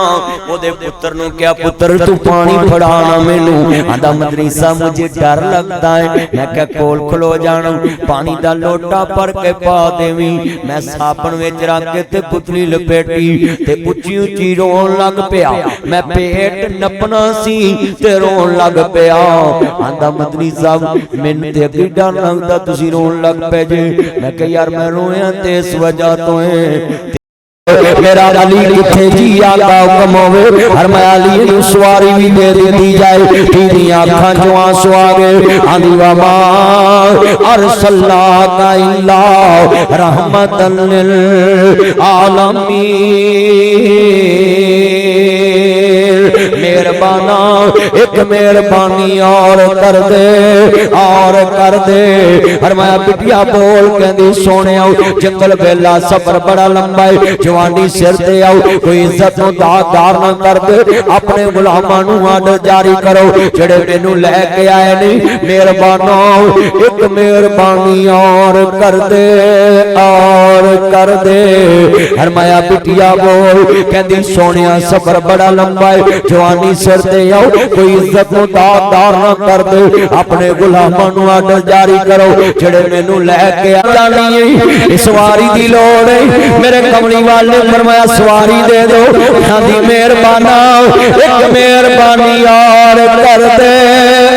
ओदे पुत्र नु क्या पुत्र तू पानी फड़ाना मैनू। आदा मदनी साहब मुझे डर लगता है। मैं कह कोल खलो जाना, पानी दा लोटा भर के पा देवी। मैं साबण विच रख के ते पुतली लपेटी ते उच्ची उच्ची रोन लग पिया। मैं पेट नपना सी ते रोन लग पिया। आंदा मदनी साहब मैनू ते अगे डर लगदा तुसी रोन लग पे जे। मैं कह यार मैं रोया ते इस वजह तो है, मेरा अली किथे जी आका हुक्म होवे, फरमाया अली नु सवारी भी दे दी जाए। तेरी आंखां चों आंसू आ गए। आंदी वा मां अरसल्ला का इल्ला रहमतन लिल आलमीन। मेहरबाना एक मेहरबानी और कर दे, और कर दे। फरमाया बिटिया बोल कहंदी सोने जंगल वेला सफर बड़ा लंबा है, जवानी सिर ते आओ, कोई इज्जत नु दार ना कर दे। अपने गुलामां नु आर्डर जारी करो जेड़े मैनू लेके आए नहीं। मेहरबाना एक मेहरबानी और कर दे, और कर दे। फरमाया बिटिया बोल कहंदी सोनिया सफर बड़ा लंबा है, जवानी सिर ते आओ, कोई इज्जत नु दार ना कर दे। अपने गुलामां नु आर्डर जारी करो जेड़े मैनू लेके आनी है। इस वारी दी लोड़ है, मेरे कमली वाले ने फरमाया सवारी दे दो। मेहरबाना एक मेहरबानी और कर दे,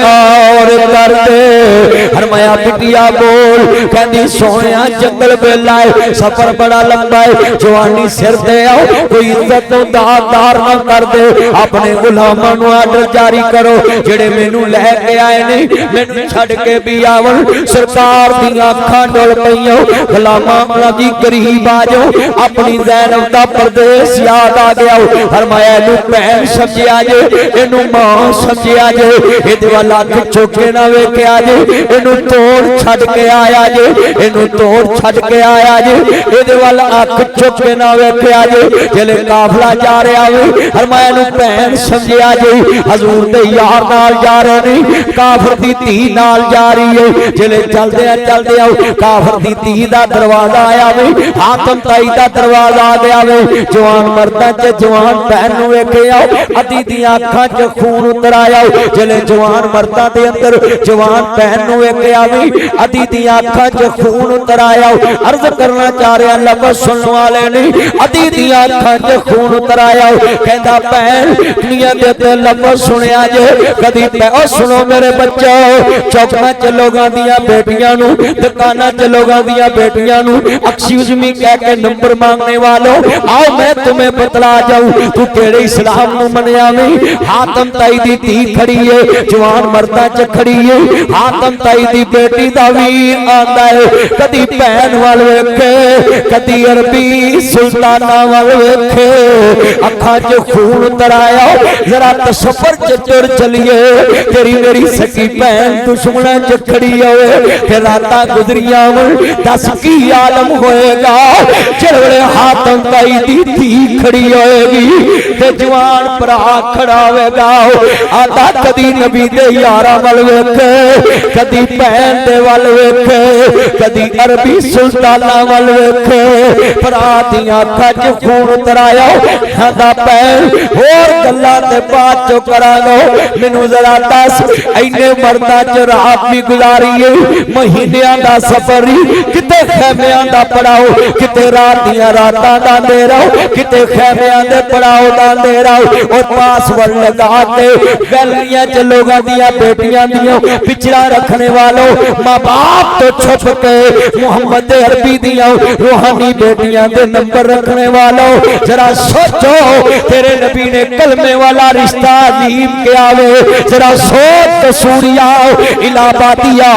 और गौर कर दे। फरमाया बिटिया बोल, कहंदी सोहणिया जंगल वेला है, सफर बड़ा लंबा है, जवानी सिर ते आओ, कोई इज्जत तो दार ना कर दे। अपने गुलामां नूं आर्डर जारी करो जेड़े मैनू लैके आए ने, मैनू छड्ड के भी आवन। सरकार दी अखां डुल पईयां, गुलामां दी गरीब आ जाओ। अपनी ज़ैनब दा परदेस याद आ गया। फरमाया इनू भैन समझिया जे, इनू मां समझिया जे, इहदे वल अख चुक के ना वेखिया जे, इनू तोड़ छड्ड के आया जे, इनू तोड़ छड्ड के आया जे, इहदे वल अख चुक के ना वेखिया जे। जिहड़े काफला जा रहा वे, फरमाया इनू भैन समझिया जे, हजूर दे यार नाल जा रहे ने, काफर दी धी नाल जा रही है। जिहड़े चलदे आओ काफर दी धी दा दरवाजा आया वे, हातम ताई दा दरवाजा आ गया वे। जवान मर्दां च जवान भैन नूं वेखे आओ, अदी दी अखां च खून उतर आया। जिहड़े जवान मर्दां दे अंदर जवान भैन नूं वेखे आवे, अदी दी अखां च खून उतर आया। अर्ज करना चाह रहा लफ्ज़ सुनने वाले ने, अदी दी अखां च खून उतर आया। कहंदा भैन दुनिया दे ते लफ्ज़ सुनिया जे कदी ओ सुनो मेरे बच्चो, चौकां च लोगां दियां बेटियां नूं, दुकानां च लोगां दियां बेटियां नूं एक्सक्यूज मी कह के नंबर मांगने वालों, आओ मैं तुम्हें बतला जाऊं तू केड़े इस्लाम नूं मनिया वे। हातम ताई दी धी खड़ी है, जवान मर्दां च खड़ी है, हातम ताई दी बेटी दा वीर आंदा है। कदी भैन वाल वेखे, कदी अरबी सुल्ताना वाल वेखे, अखां च खून उतर आया। जरा तसव्वुर च तुर चलिए, तेरी मेरी सकी भैन दुश्मनां च खड़ी होवे, फिर रातां गुजरियां वन, दस की आलम होएगा जेड़े हातम ताई दी धी खड़ी होएगी ते जवान भरा खड़ा होएगा। आदा कदी नबी दे यारां वल वेखे, कदी भैन दे वल वेखे, कदी अरबी सुल्ताना वल वेखे, भरा दियां अखां च खून उतर आया। आदा भैन होर गल्लां ते बात चो करांगा, मैनू जरा दस इन्ने मर्दां च रात भी गुजारी है, महीनियां दा सफर ही, किते खैमियां दा पड़ाओ, किते रात दियां रातां दा अंधेरा, किते खैमियां दे पड़ाओ दा अंधेरा। और पासवर्ड लगा के गलियां च लोगां दियां बेटियां दियां पिछड़ा रखने वालों, माँ बाप तो छुप के मोहम्मद अरबी दियां रूहानी बेटियां दे नंबर रखने वालों, जरा सोचो तेरे नबी ने कलमे वाला रिश्ता अजीब के आवे। जरा सोच सूरिया इलाहाबादिया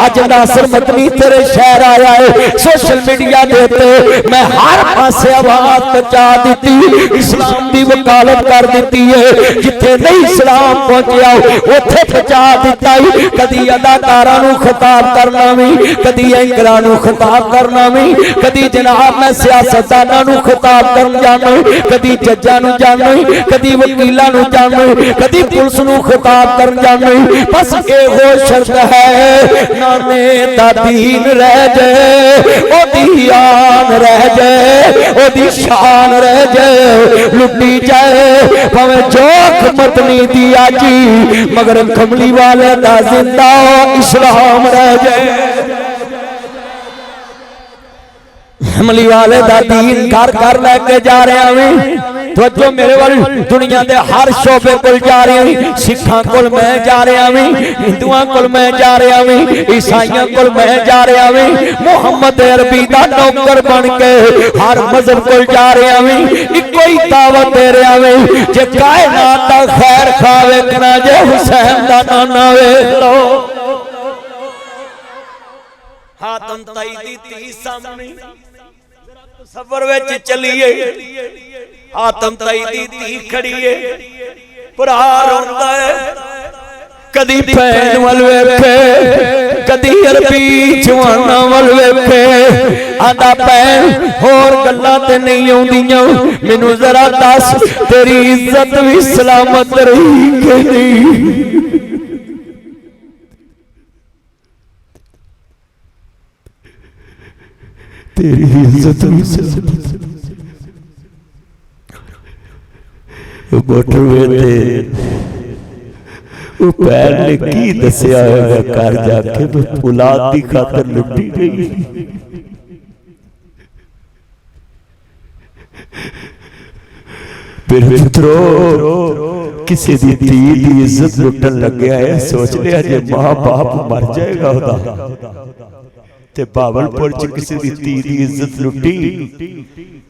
अज नासिर मदनी तेरे शहर आया है, सोशल मीडिया देते मैं हर पासे आवाज पहुंचा दी, इस्लाम की वकालत कर दी है, जिथे नहीं इस्लाम पहुंचा उथे पहुंचा दिता ही। कदी अदाकारा नूं खिताब करना भी, कदी एंकरां नूं खिताब करना भी, कदी जनाब मैं सियासतदानां नूं खिताब कर जाना, कदी जज्जां नूं जाना, कदी वकीलां नूं जाना, कदी पुलिस नूं खिताब कर जाना। बस एहो शर्त है नाने दा दीन रह जाए, ओदी आन रह जाए, ओदी शान रह जाए, लुटी जाए भावे जोख मतनी दी आजी, मगर कमली वाले दा जिंदा इस्लाम रह जाए। कमली वाले दा दीन घर घर लेके जा रहे हैं। तो मेरे वाल दुनिया के हर शोबे को जा रहे हैं, सिखां को मैं जा रहा हूं, हिंदुआं को मैं जा रहा हूं, ईसाइयों को मैं जा रहा हूं, मुहम्मद अरबी का नौकर बन के हर मजहब को जा रहा हूं। इको ही दावत दे रहा हूं, जे कायनात दा खैर खा वेखना, जे हुसैन दा नाना वेख लो। हातम ताई दी धी सामने सफर विच चलीए, हातम ताई दी धी खड़ी है, भरा रोंदा है, कदी भैन वल वेखे, कदी अरबी जवाना वल वेखे। आंदा भैन होर गल्लां ते नहीं आउंदियां, मैनू जरा दस तेरी इज्जत भी सलामत रही कि नहीं। तेरी इज्जत भी सलामत। मोटरवे ते वो पैर ने की दसिया है, घर जाके मैं औलाद की खातर लुटी गई। फिर मित्रों किसी दी धी दी इज्जत लुटन लग्या है, सोच लिया जे मां बाप मर जाएगा ओदा ते भावलपुर च किसी दी धी दी इज्जत लुटी।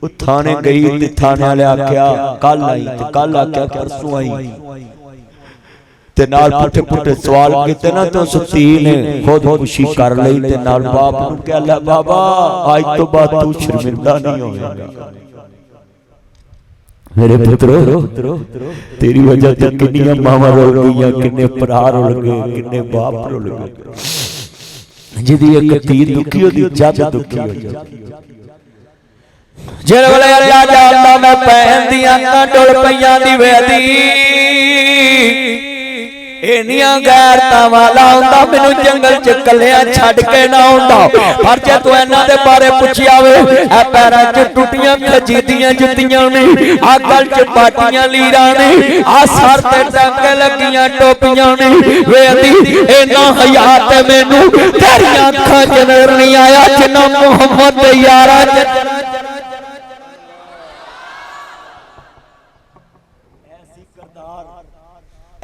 वो थाने गई ते थाने वाले आख्या कल आई ते कल आख्या परसों आई ते नाल पुठे पुठे सवाल कीते ना तो सुती ने खुद खुशी कर लई ते नाल बाप नु कह ला बाबा आज तो बाद तू शर्मिंदा नहीं होवेगा। मेरे पुत्रो तेरी वजह से कितनी मावां रुल गईयां, कितने भरा रुल गए, कितने बाप रुल गए। जिदी एक धी दुखी होती जज दुखी हो जाती। जिस वेले अल्लाह जानदा मैं भैन दी अक्खां डुल पईयां दी वेदी इन्नियां गैरतां वाला हुंदा मैनू जंगल च कल्लियां छड्ड के ना हुंदा। पर जे तू इन्हां दे बारे पुछिया वे ए पैरां च टुटियां खजीदियां जुत्तियां ने, आ गल च पाटियां लीरां ने, आ सर ते टांके लगियां टोपियां ने, वे आंदी इन्ना हया ते मैनू तेरियां अक्खां च नज़र नहीं आया जिन्ना मुहम्मद दे यारां च।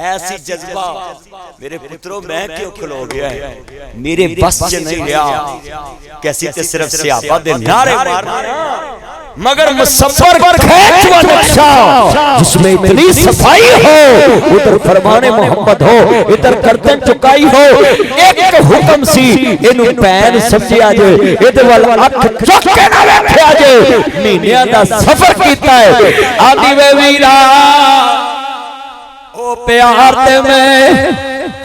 ऐसी जज्बा मेरे पुत्रों मैं क्यों खलो गया है, मेरे बस च नहीं रहा। कैसी ते सिर्फ सहाबा दे नारे मारना मगर मुसफ्फर खैच व नक्शा जिसमें इतनी सफाई हो, उधर फरमाने मोहम्मद हो, इधर गर्दन चुकाई हो। एक हुक्म सी इनु पैन समझिया जे, इदे वल अख चुक के ना वेखिया जे। महीनियां दा सफर कीता है आदि वे वीरा ओ प्यार ते मैं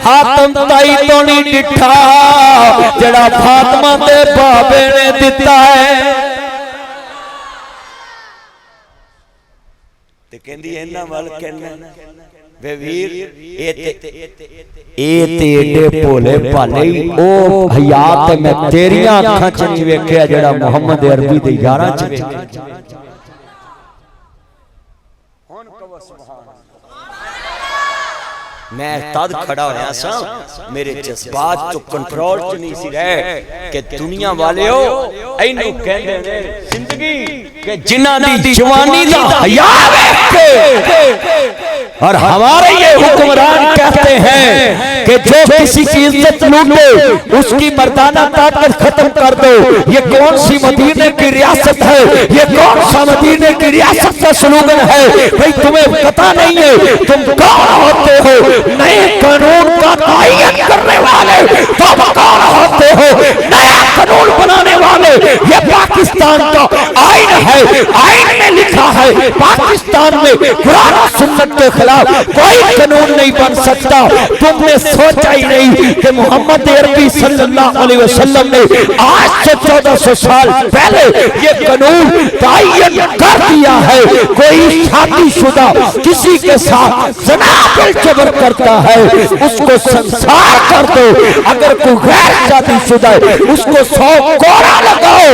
हातम ताई तो नहीं डिठा जड़ा फातिमा दे बाबे ने दिता है। ते कहंदी इन्हां वल कहना वे वीर ए ते एडे भोले भाले ओ हया ते मैं तेरियां अखां च नहीं वेखिया जड़ा मुहम्मद अरबी दे यारां च वेखिया। हुन कहो सुभान मैं तद खड़ा होया सा, मेरे जज्बात तो कंट्रोल च नहीं सी रहे कि दुनिया वाले हो इन्हू कहंदे ने जिंदगी के जिन्हां दी जवानी दा हया वेख के। और हमारे ये हुक्मरान कहते हैं कि जो किसी की इज्जत लूटे उसकी मर्दाना ताकत खत्म कर दो। ये कौन सी मदीने की रियासत है, ये कौन सा मदीने की रियासत का स्लोगन है भाई, तुम्हें पता नहीं है तुम कौन होते हो। नए कानून का तायन करने वाले तुम कौन होते हो, नया कानून बनाने वाले। ये पाकिस्तान का आईन है, आईन में लिखा है पाकिस्तान में कुरान और सुन्नत के खिलाफ कोई कानून नहीं बन सकता। तुमने सोचा ही नहीं कि मोहम्मद अरबी सल्लल्लाहु अलैहि वसल्लम ने आज से 1400 साल पहले ये कानून तायन कर दिया है। कोई शादीशुदा किसी के साथ ज़िना बिल जबर करता है उसको संसार कर दो, अगर कोई गैर शादीशुदा है उसको 100 कोड़ा लगाओ।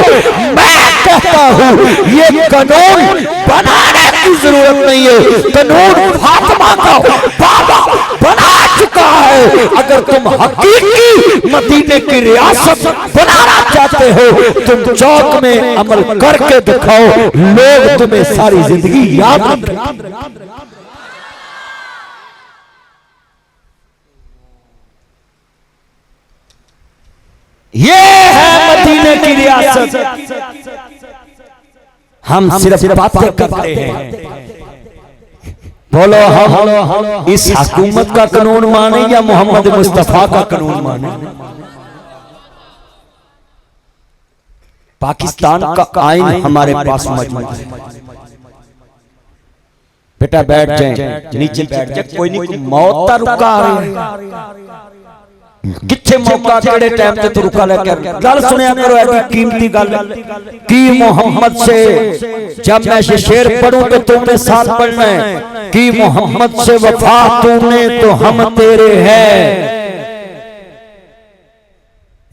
मैं कहता हूँ ये कानून बनाने की जरूरत नहीं है, कानून फातिमा का बाबा बना चुका है। अगर तुम हकीकी मदीने की रियासत बनाना चाहते हो तुम चौक में अमल करके दिखाओ, लोग तुम्हें सारी जिंदगी याद रखेंगे। ये है मदीने की रियासत। हम सिर्फ बातें करते हैं। बोलो हम इस हुकूमत का कानून माने या मोहम्मद मुस्तफा का कानून माने। पाकिस्तान का आईन हमारे पास मौजूद है। बेटा बैठ जाए, नीचे बैठ जाए, कोई नहीं मौत ता रुका आ रही है। किथे मौका केड़े टाइम ते रुका लेके गल सुनिया करो। ऐसी कीमती गल कि मोहम्मद से जब मैं ये शेर पढ़ूं तो तुमने साथ पढ़ना है कि मोहम्मद से वफा तूने तो हम तेरे हैं।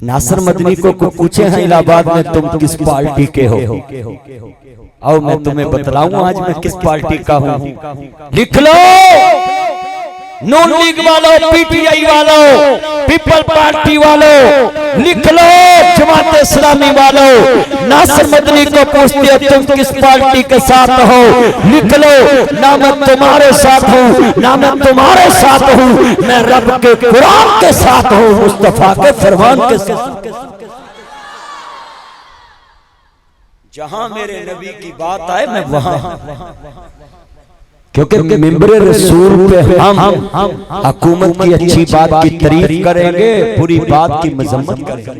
नासिर मदनी को पूछे हैं इलाहाबाद में तुम किस पार्टी के हो, आओ मैं तुम्हें बतलाऊं आज मैं किस पार्टी का हूं। लिख लो नून लीग वालों, पीटीआई वालों, पीपल पार्टी वालों, लिख लो जमात इस्लामी वालों, नासिर मदनी को पूछते हो तुम किस पार्टी के साथ हो, लिख लो ना मैं तुम्हारे साथ हूँ ना मैं तुम्हारे साथ हूँ, मैं रब के कुरान के साथ हूँ, मुस्तफा के फरमान के साथ। जहां मेरे नबी की बात आए मैं वहां, क्योंकि मिंबरे रसूल पे हम हुकूमत की अच्छी बात की तारीफ करेंगे, बुरी बात की मजम्मत करेंगे,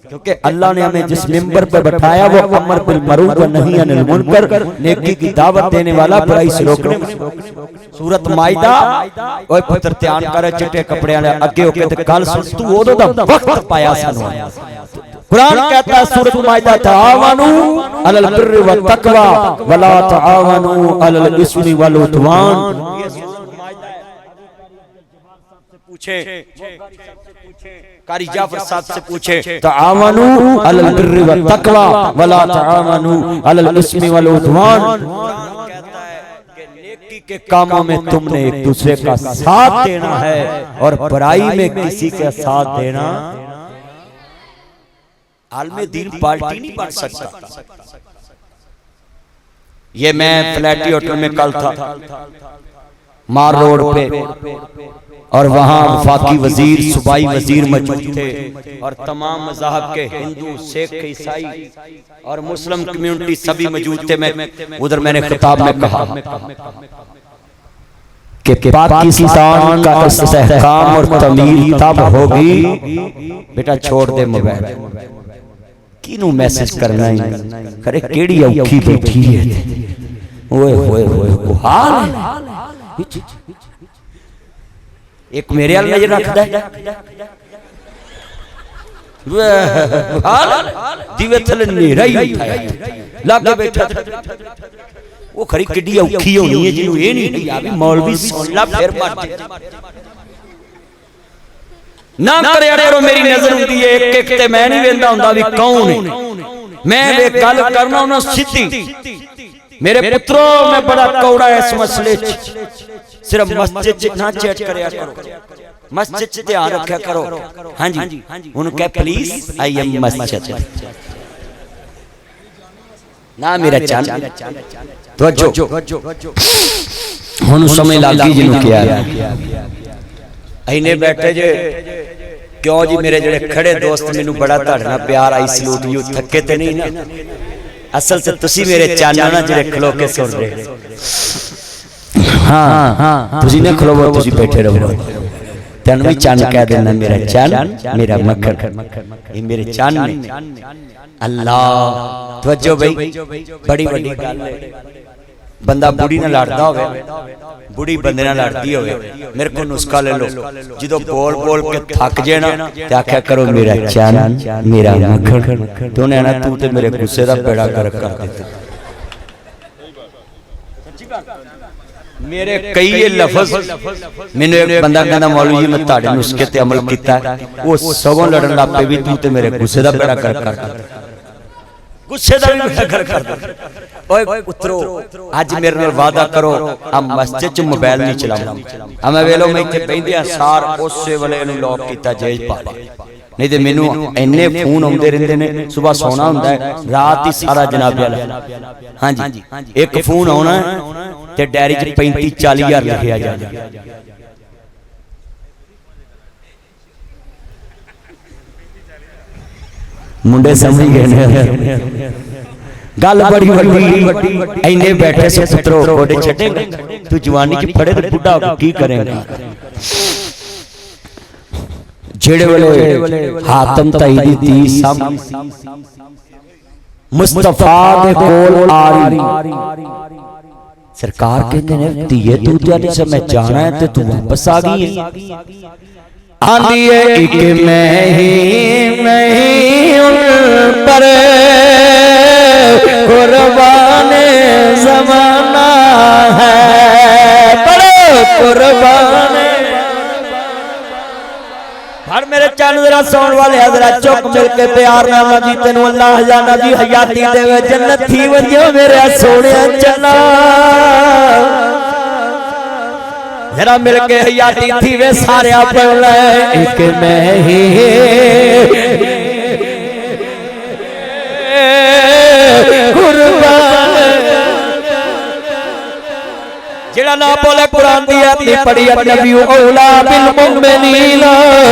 क्योंकि अल्लाह ने हमें जिस मिंबर पे बैठाया वो अमर बिल मरूफ व नही अनिल मुनकर, नेकी की दावत देने वाला, बुराई से रोकने। सूरत माइदा ओए पुत्र ध्यान कर, चिट्टे कपड़े वाले अगे होके ते गल सुन, तू ओदो दा वक्त पाया सानू। कुरान कहता है सूरत माइदा, तआवनु अलल बिर्रि व तकवा वला तआवनु अलल इस्मि वल उद्वान। ये सूरत माइदा है। पूछे कारी जाफर साहब से पूछे, तआवनु अलल बिर्रि व तकवा वला तआवनु अलल इस्मि वल उद्वान। कहता है कि नेकी के कामों में तुमने एक दूसरे का साथ देना है और बुराई में किसी का साथ देना। आलमे दीन पार्टी नहीं बन सकता। ये मैं फ्लैटी होटल में कल था मार रोड पे, और वहां वफाकी वजीर, सूबाई वजीर मौजूद थे और तमाम मज़हब के हिंदू, सिख, ईसाई और मुस्लिम कम्युनिटी सभी मौजूद थे। मैं उधर मैंने खिताब में कहा कि पाकिस्तान का इस्तेहकाम और तमीर तब होगी, बेटा छोड़ दे मोबाइल, किनू मैसेज करना ही करे, केड़ी औखी बैठी है, ओए होए होए हाल। एक मेरे वाल नजर रखदा है, हाल दिवे थले नेरा ही लागे बैठा, वो खरी किड्डी औखी होनी है जिन्हों ये नहीं आ भी मौलवी सुन ला फिर मर जाए ना करे करो। मेरी नजर हुंदी है एक एक ते मैं नहीं वेंदा हुंदा भी कौन है, मैं वे गल करना उन्हां सीधी। मेरे पुत्रों मैं बड़ा कौड़ा इस मसले च, सिर्फ मस्जिद च ना चैट करया करो, मस्जिद च ध्यान रखा करो। हां जी उन्हें कह प्लीज आई एम मस्जिद ना मेरा चैन तवज्जो हुन समय लागी जिन्हों किया इन्हें बैठे जे क्यों जी मेरे जेड़े खड़े दोस्त मैनू बड़ा तुहाडे नाल प्यार आई सलूट यू थके ते नहीं ना, असल से तुसी मेरे चानना ना जेड़े खलो के सुन रहे। हां तुसी ने खलोवो, तुसी बैठे रहो, तैनू भी चन कह देना, मेरा चन मेरा मक्खन, ये मेरे चन ने। अल्लाह तवज्जो भाई, बड़ी बड़ी गल है। बंदा बुढ़ी ना लड़दा होवे, बुढ़ी बंदे ना लड़दी होवे, मेरे को नुस्खा ले लो, जो बोल बोल के थक जे ना ते आख्या करो मेरा चैन मेरा मक्खन, तो उन्हें ना तू ते मेरे गुस्से दा बेड़ा गर्क कर दित्ता। मेरे कई ये लफ्ज मैंने एक बंदा कहंदा मौलवी जी मैं तुहाडे नुस्खे ते अमल कीता, वो सगों लड़न लग पे भी तू ते मेरे गुस्से दा बेड़ा गर्क कर दित्ता, गुस्से दा बेड़ा गर्क कर दित्ता। ओए पुत्रो आज मेरे नाल वादा करो आ मस्जिद च मोबाइल नहीं चलाऊंगा। मैं वेलो मैं इत्थे बैठिया सार उसे वेले इहनू लॉक कीता जेल पा लिया, नहीं ते मैनू इन्ने फोन आउंदे रहिंदे ने, सुबह सोना हुंदा है रात ही सारा जनाब वाला। हां जी एक फोन आउणा ते डायरी च 35-40 हज़ार लिखिया जाना। मुंडे समझ गए गल बड़ी वड्डी, इन्ने बैठे से पुत्रो गोडे छड्डेगा, तू जवानी च फड़े ते बुढ़ा हो की करेगा। जेड़े वेले हातम ताई दी धी सम मुस्तफा दे कोल आ रही, सरकार कहंदे ने धीए तू तेरे से मैं जाना है ते तू वापस आ गई है। आंदी है एक मैं ही उन पर कुर्बान ज़माना है, बड़े कुर्बान। हर मेरे चैनल जरा सुन वाले जरा चुप मिल के प्यार नाल जी तेनू अल्लाह जाना जी हयाती देवे, जन्नत थी वजो मेरे सोने चन्ना। जरा मिल के हयाती थी वे सारे पढ़ एक मैं ही कुर्बान जेड़ा ना बोले कुरान दी आयत पढ़ी नबी औला बिल मुमिनीन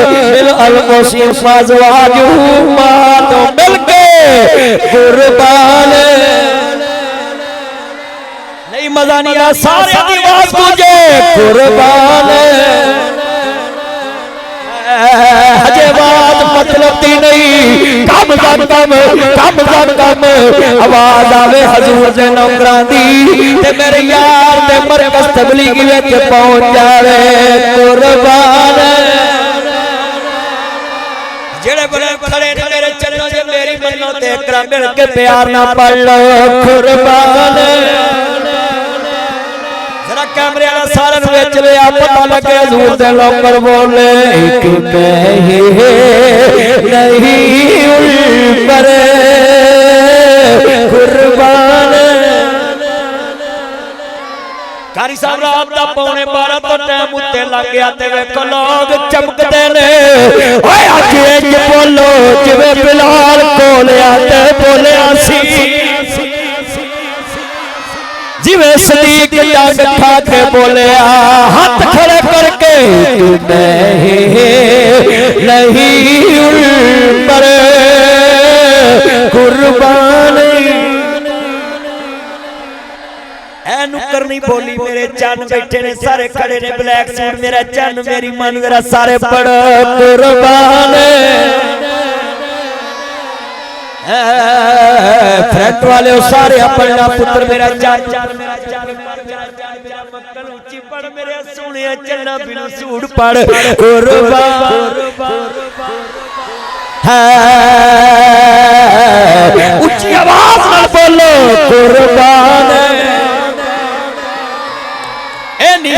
बिल अलकोसी फजवाजु मा तो मिल के कुर्बान नहीं मजा नहीं आ सारे दी आवाज गूंजे कुर्बान हजे बात मतलब दी नहीं कम आवाज आवे हजूर दे नौकरां दी ते मेरे यार ते मरकज तबलीग विच पहुंच जावे कुर्बान जेड़े बड़े खड़े ने मेरे चरणों च मेरी मन्नो ते इकरा मिल के प्यार ना पढ़ लो कुर्बान कैमरे वाला सारे बेच लिया पता लगे हजूर दे नौकर बोले एक नहीं पर कुर्बान कारी साहब रात दा पौने 12 तो टाइम उत्ते लग गया ते वेखो लोग चमकदे ने ओए अज इंज बोलो जिवें बिलाल बोलिया ते बोलिया सी जिवे सदीक डंड खा के बोलिया हाथ खड़े करके नहीं पर कुर्बान ऐनू करनी बोली मेरे चन्न बैठे ने सारे खड़े ने ब्लैक सूट मेरा चन्न मेरी मन मेरा सारे पड़ कुर्बान फ्रंट वाले सारे अपना पुत्र मेरा ऊंची पढ़ मेरे सोने चन्ना बिनु सूट पढ़ कुर्बान ऊंची आवाज में बोलो कुर्बान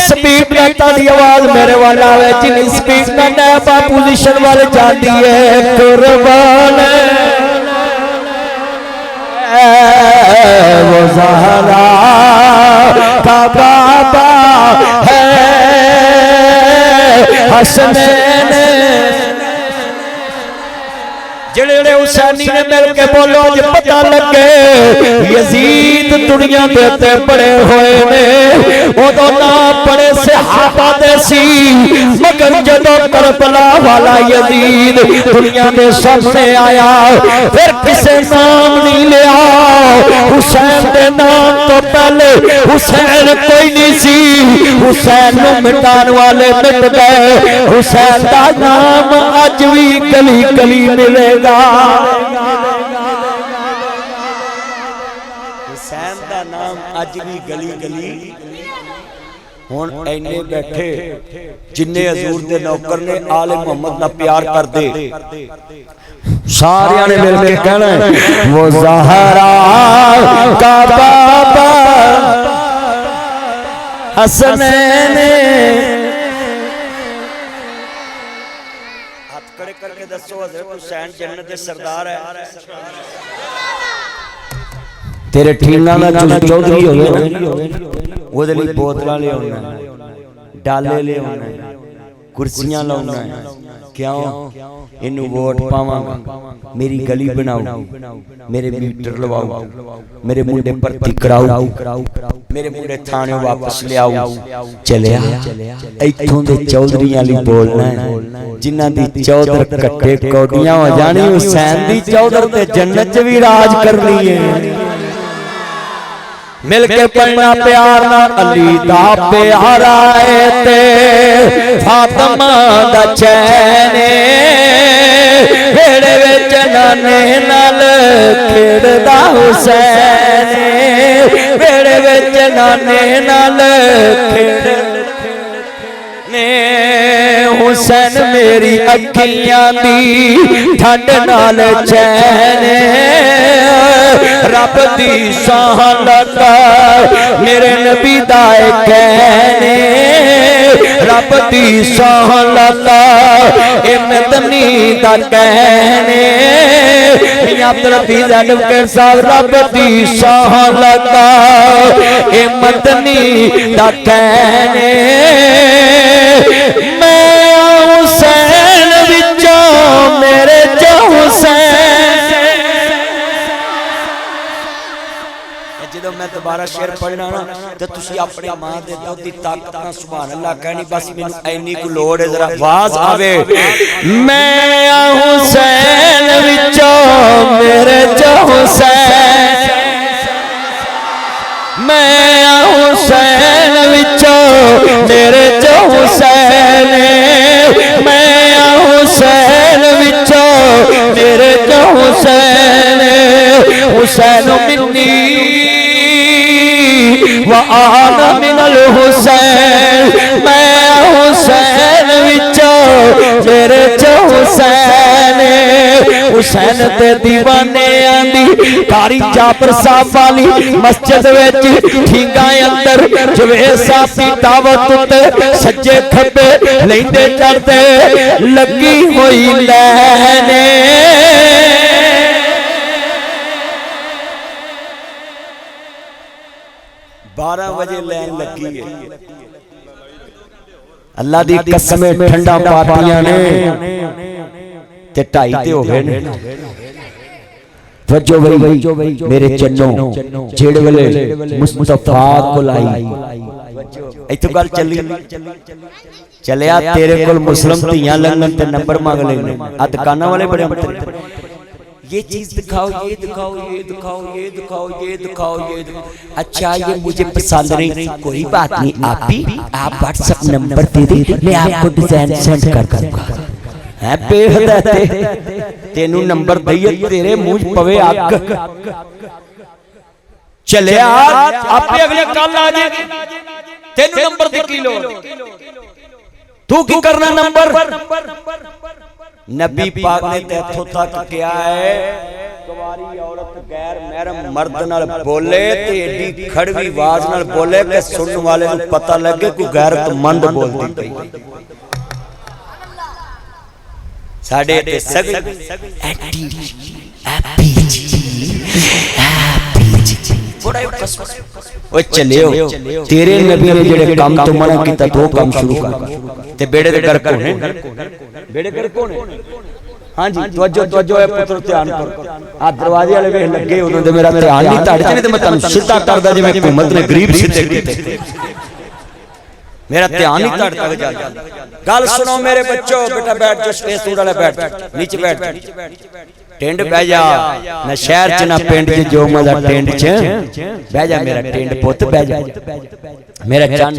स्पीड में ताली आवाज मेरे वाला आवे जिनी स्पीड में नैबा पोजीशन वाले जाती है कुर्बान वो ज़हरा का बाबा है हसनैन जेड़े हुसैनी ने मिल के बोलो जो पता लगे यजीद दुनिया देते बड़े हुए ने उदों ना बड़े सहाबा दे सी मगर जदों करबला वाला यजीद दुनिया में सबसे आया फिर किसे नाम नहीं लिया हुसैन के नाम तो पहले हुसैन कोई नहीं सी हुसैन को मिटाने वाले मिट गए हुसैन का नाम अज भी गली गली मिलेगा हुसैन का नाम अज भी गली गली हुण इन्ने बैठे जिन्ने हजूर दे नौकर ने आले मोहम्मद ना प्यार कर दे सारे ने मिल के कहना वो ज़हरा का बाबा हसनैन करके दसो हज़रत हुसैन जन्नत दे सरदार है तेरे ठीना दा चौधरी होवे ना ओदे लई बोतलां ले आउणा डाले ले आउणा कुर्सियां लाउणा क्यों इनू वोट पावांगा मेरी गली बनाओ मेरे मीटर लवाओ मेरे मुंडे भर्ती कराओ मेरे मुंडे थाने वापस ले आओ चलिया इत्थों दे चौधरियां लई बोलना है जिन्हां दी चौधर कट्टे कौडियां हो जानी हुसैन दी चौधर ते जन्नत च भी राज करनी है मिल के पढ़ना प्यार ना अली दा प्यारा है ते फातिमा दा चैन भेड़े विच नाने नाल खेड़दा हुसैन भेड़े विच नाने नाल खेड़ने हुसैन मेरी अखियां दी ठंड नाल चैन रब दी सहलत मेरे नबी दा कहने रब दी सहलत ए मदनी दा कहने अब्दुल हफीज एडवोकेट साहब रब दी सहलत ए मदनी दा कहने मैं हुसैन विचों मेरे जो हुसैन जो मैं दोबारा शेर पढ़ना ना तो तुसी अपनी मां दे दुध दी ताकत नाल सुभान अल्लाह कहनी बस मैनू इन्नी को लोड़ है जरा आवाज आवे मैं हुसैन विचों मेरे जो हुसैन मैं हुसैन विचों मेरे जो हुसैन मैं हुसैन विचों मेरे जो हुसैन हुसैन मिन्नी व आना मिनल हुसैन मैं हुसैन विचों मेरे जो हुसैन हुसैन ते दीवाने आंदी कारी जाफर साहब वाली मस्जिद विच ठींगा अंदर जवे साथी दावत उत्ते सज्जे खब्बे लैंदे चढ़दे लगी होई लैने 12 बजे लैन लगी है अल्लाह दी कसम ठंडा पातियां ने ते 2:30 ते हो गए ने वजो वही मेरे चन्नो जेड़े वेले मुस्तफा कोल आई इत्थों गल चली चलिया तेरे कोल मुस्लिम धीयां लंघन ते नंबर मांग लेने आ दुकानां वाले बड़े अंतर ये चीज दिखाओ ये दिखाओ ये दिखाओ ये दिखाओ ये दिखाओ ये अच्छा ये मुझे पसंद नहीं कोई बात नहीं आप व्हाट्सएप नंबर दे दे मैं आपको डिजाइन सेंड कर दूंगा है बेहद तेनू नंबर दईए तेरे मुंह पवे अग चले आपे अगले कल आ जाए तेनू नंबर दी की लोड़ तू की करना नंबर नबी पाक ने इत्थों तक क्या है कुवारी औरत गैर महरम मर्द नाल बोले ते एडी खड़वी आवाज नाल बोले कि सुनने वाले को पता लगे कोई गैरतमंद बोलदी पई साडे ते सग एडी ओ चलियो तेरे नबी ने जेड़े काम तो मना कीता तो काम शुरू कर ते बेड़े दे घर कोने बेड़े घर कोने हां जी तवज्जो है पुत्र ध्यान कर आ दरवाजे वाले वे लगे उन्होंने ते मेरा ध्यान नहीं तड़ च नहीं ते मैं तन्नू सीधा करदा जिवें हुकूमत ने गरीब सीधे कीते मेरा ध्यान नहीं तड़ तक जा गल सुनो मेरे बच्चों बेटा बैठ जा स्पेस थोड़ा ले बैठ नीचे बैठ टेंड बह जा ना शहर च ना पिंड च जो मजा टेंड च बह जा मेरा टेंड पुत बह जा मेरा जान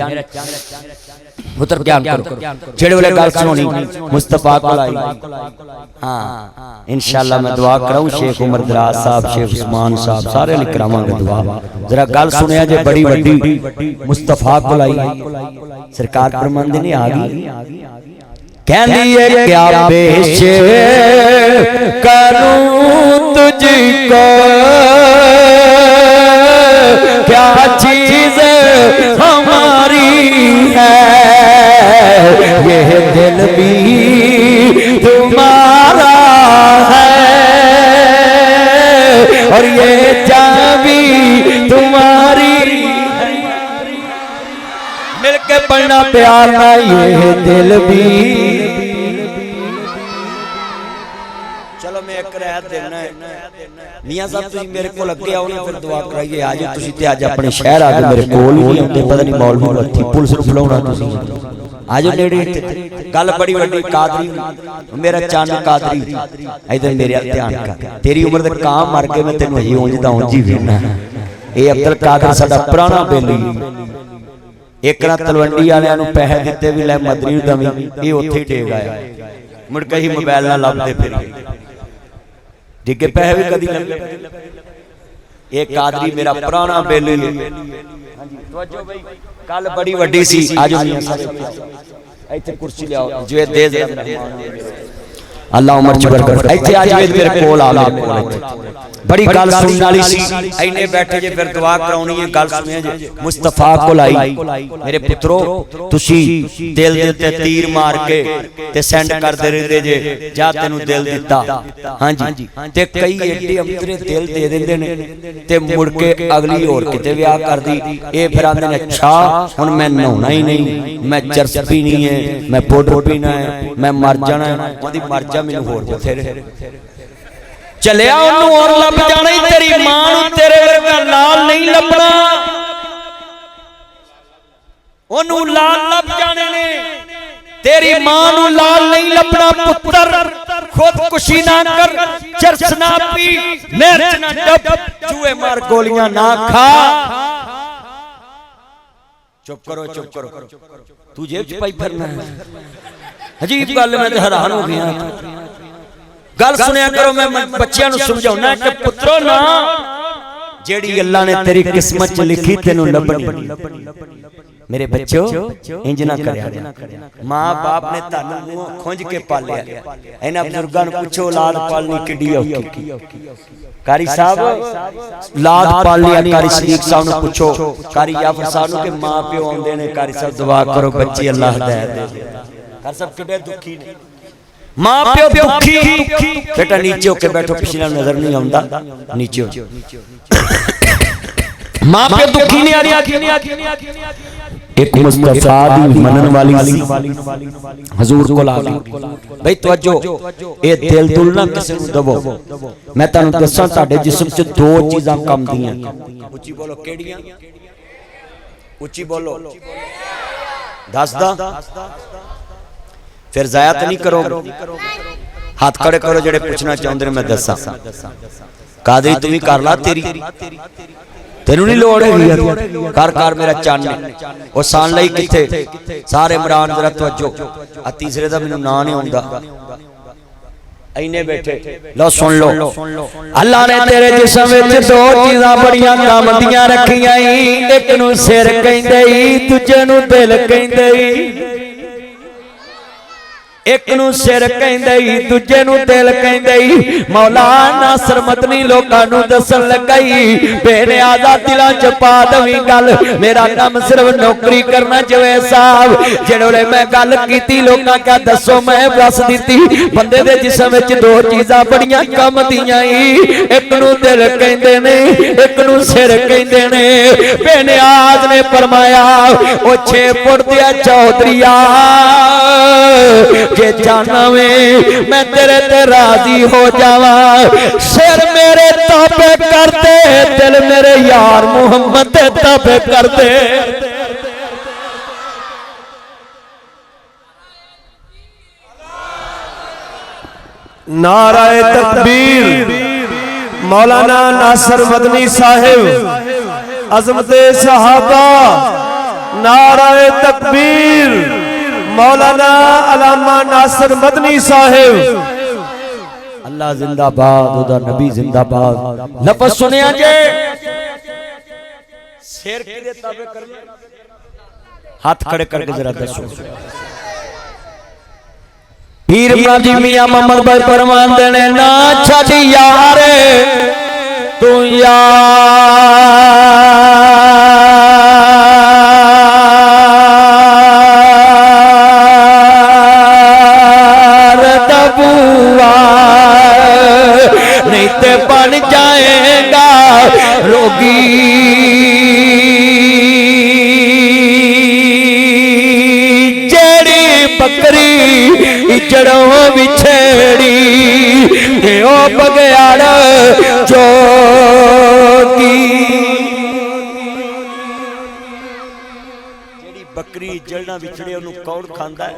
पुत्र ज्ञान करो जेड़े वाले गल सुनोनी मुस्तफा कोल आई हां इंशाअल्लाह मैं दुआ कराऊं शेख उमर दराज साहब शेख उस्मान साहब सारे ने करावांगे दुआ जरा गल सुनिया जे बड़ी वड्डी मुस्तफा कोल आई सरकार फरमांदे ने आ गई कहंदी है क्या पेश करूं तुझको क्या चीज हमारी है ये दिल भी तुम्हारा है और ये जान भी तुम्हारी मिलके पढ़ना प्यार ना ये दिल भी चलो मैं एक रायत देना है मियां साहब तुसी मेरे को लगे आओ ना फिर दुआ कराइए आज तुसी ते आज अपने शहर आ गए मेरे कोल ही नहीं आते पता नहीं मौलवी हत्थी पुलिस नु बुलाउणा तुसी आज नेड़े गल बड़ी वड्डी कादरी मेरा चंद कादरी इधर मेरे ध्यान कर तेरी उम्र दे काम मर के मैं तेनू ही उंज दा उंज ही वेना ए अब्दुल कादर साडा पुराना बेली एक ना तलवंडी वालियां नु पैसे दिते भी ले मदरी नु दवी ए ओथे टेक आया मुड़ के ही मोबाइल ना लभदे फिर डिगे पैसे भी कदी लगे एक कादरी मेरा पुराना बेली हां जी तवज्जो भाई कल बड़ी वड्डी सी आज मियां साहब इथे कुर्सी ले आओ जो दे अल्लाह उम्र चबर कर इथे आज मेरे कोल आ मेरे कोल बड़ी गल सुनने वाली सी इन्ने बैठे जे फिर दुआ कराउणी है गल सुनिया जे मुस्तफा कोल आई मेरे पुत्रो तुसी दिल दे ते तीर मार के ते सेंड करदे रहंदे जे जा तैनू दिल दिता हां जी ते कई एडे अंतरे दिल दे देंदे ने ते मुड़ के अगली और किते विआह कर दी ए फिर आंदे ने अच्छा हुण मैं नहाउणा ही नहीं मैं चरस पीनी है मैं पाउडर पीना है मैं मर जाना है ओदी मर जा मैनू होर बथेरे चलिया ओनू और लभ जाना ही तेरी मां नू तेरे वर्गा लाल नहीं लभना ओनू लाल लभ जाने ने तेरी मां नू लाल नहीं लभना पुत्र खुदकुशी ना कर चरस ना पी मिर्च ना डब चूहे मार गोलियां ना खा चुप करो तू जेब च पाई फिरना अजीब गल मैं ते हैरान हो गया गल सुनिया करो मैं बच्चियां नु समझाउना कि पुत्रो ना जेड़ी अल्लाह ने तेरी किस्मत च लिखी तेनू लभनी मेरे बच्चों इंज ना करया मां बाप ने तन्नू मुंह खुंज के पालिया इन्हां बुजुर्गां नु पुछो औलाद पालनी किड्डी औखी कारी साहब लाद पाल लिया कारी सदीक साहब नु पूछो कारी याफर साहब नु के मां प्यो आंदे ने कारी साहब दुआ करो बच्चे अल्लाह हिदायत दे कार सब किडे दुखी ने मां प्यो दुखी बेटा नीचे होके बैठो पिछला नजर नहीं आंदा नीचे हो मां प्यो दुखी नहीं आ रही एक मुस्तफा दी मनन वाली हजूर कोल आ गई भाई तवज्जो ए दिल दुल ना किसे नु दवो मैं तानू दसां ताडे जिस्म च दो चीजां कम दियां उच्ची बोलो केड़ियां उच्ची बोलो दसदा फिर जाया तो नहीं करो हाथ खड़े करो जेड़े पूछना चाहुंदे ने मैं दसां कादरी तू भी कर ला तेरी तेनू नहीं लोड़ है कर मेरा चन्न और सान लई किथे सारे इमरान जरा तवज्जो आ तीसरे दा मैनू नाम नहीं आउंदा इन्ने बैठे लो सुन लो अल्लाह ने तेरे जिस्म विच दो चीज़ां बड़ियां काम दियां रखियां एक नू सिर कहंदे दूजे नू दिल कहंदे एक नू सिर कहंदे दूजे नू दिल कहंदे मौला नासर मदनी लोकां नू दसन लगाई बेनियाज़ा दिलां च पा दवी गल मेरा काम सिर्फ नौकरी करना जवे साहब जेड़े मैं गल कीती लोकां क्या दसो मैं दस दित्ती बंदे दे जिस्म विच दो चीज़ां बड़ियां कम दियां एक नू दिल कहंदे ने एक नू सिर कहंदे ने बेनियाज़ ने फरमाया ओ 6 फुट दिया चौधरीआ जे जाना वे मैं तेरे ते राजी हो जावा सिर मेरे ताबे कर दे दिल मेरे यार मुहम्मद दे ताबे कर दे नाराए तकबीर मौलाना नासर मदनी साहिब अज़मते सहाबा नाराए तकबीर मौलाना अल्लामा नासर मदनी साहिब अल्लाह जिंदाबाद ओदा नबी जिंदाबाद लफ्ज़ सुनिया जे शेर किदे ताबे करना हाथ खड़े करके जरा दसो पीर माजी मियां मोहम्मद भाई फरमान देने ना छड़ यार तू नहीं ते बन जाएगा रोगी जेड़ी बकरी इजड़ों बिछेड़ी ओ बगयाड़ जोगी जेड़ी बकरी इजड़ना बिछड़े ओनू कौन खांदा है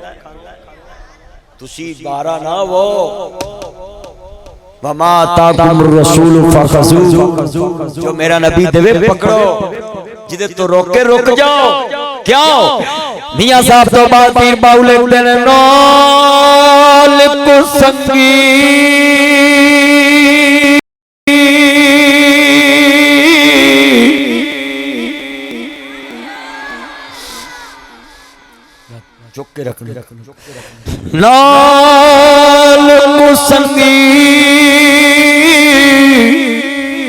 तुसी बारा ना वो वमा ताकुम रसूल फखजू जो मेरा नबी देवे पकड़ो जिदे तो रोके रुक जाओ क्यों मियां साहब तो बाद पीर बाउले ने नौल कुसंगी चुक के रख लाल कुसंगी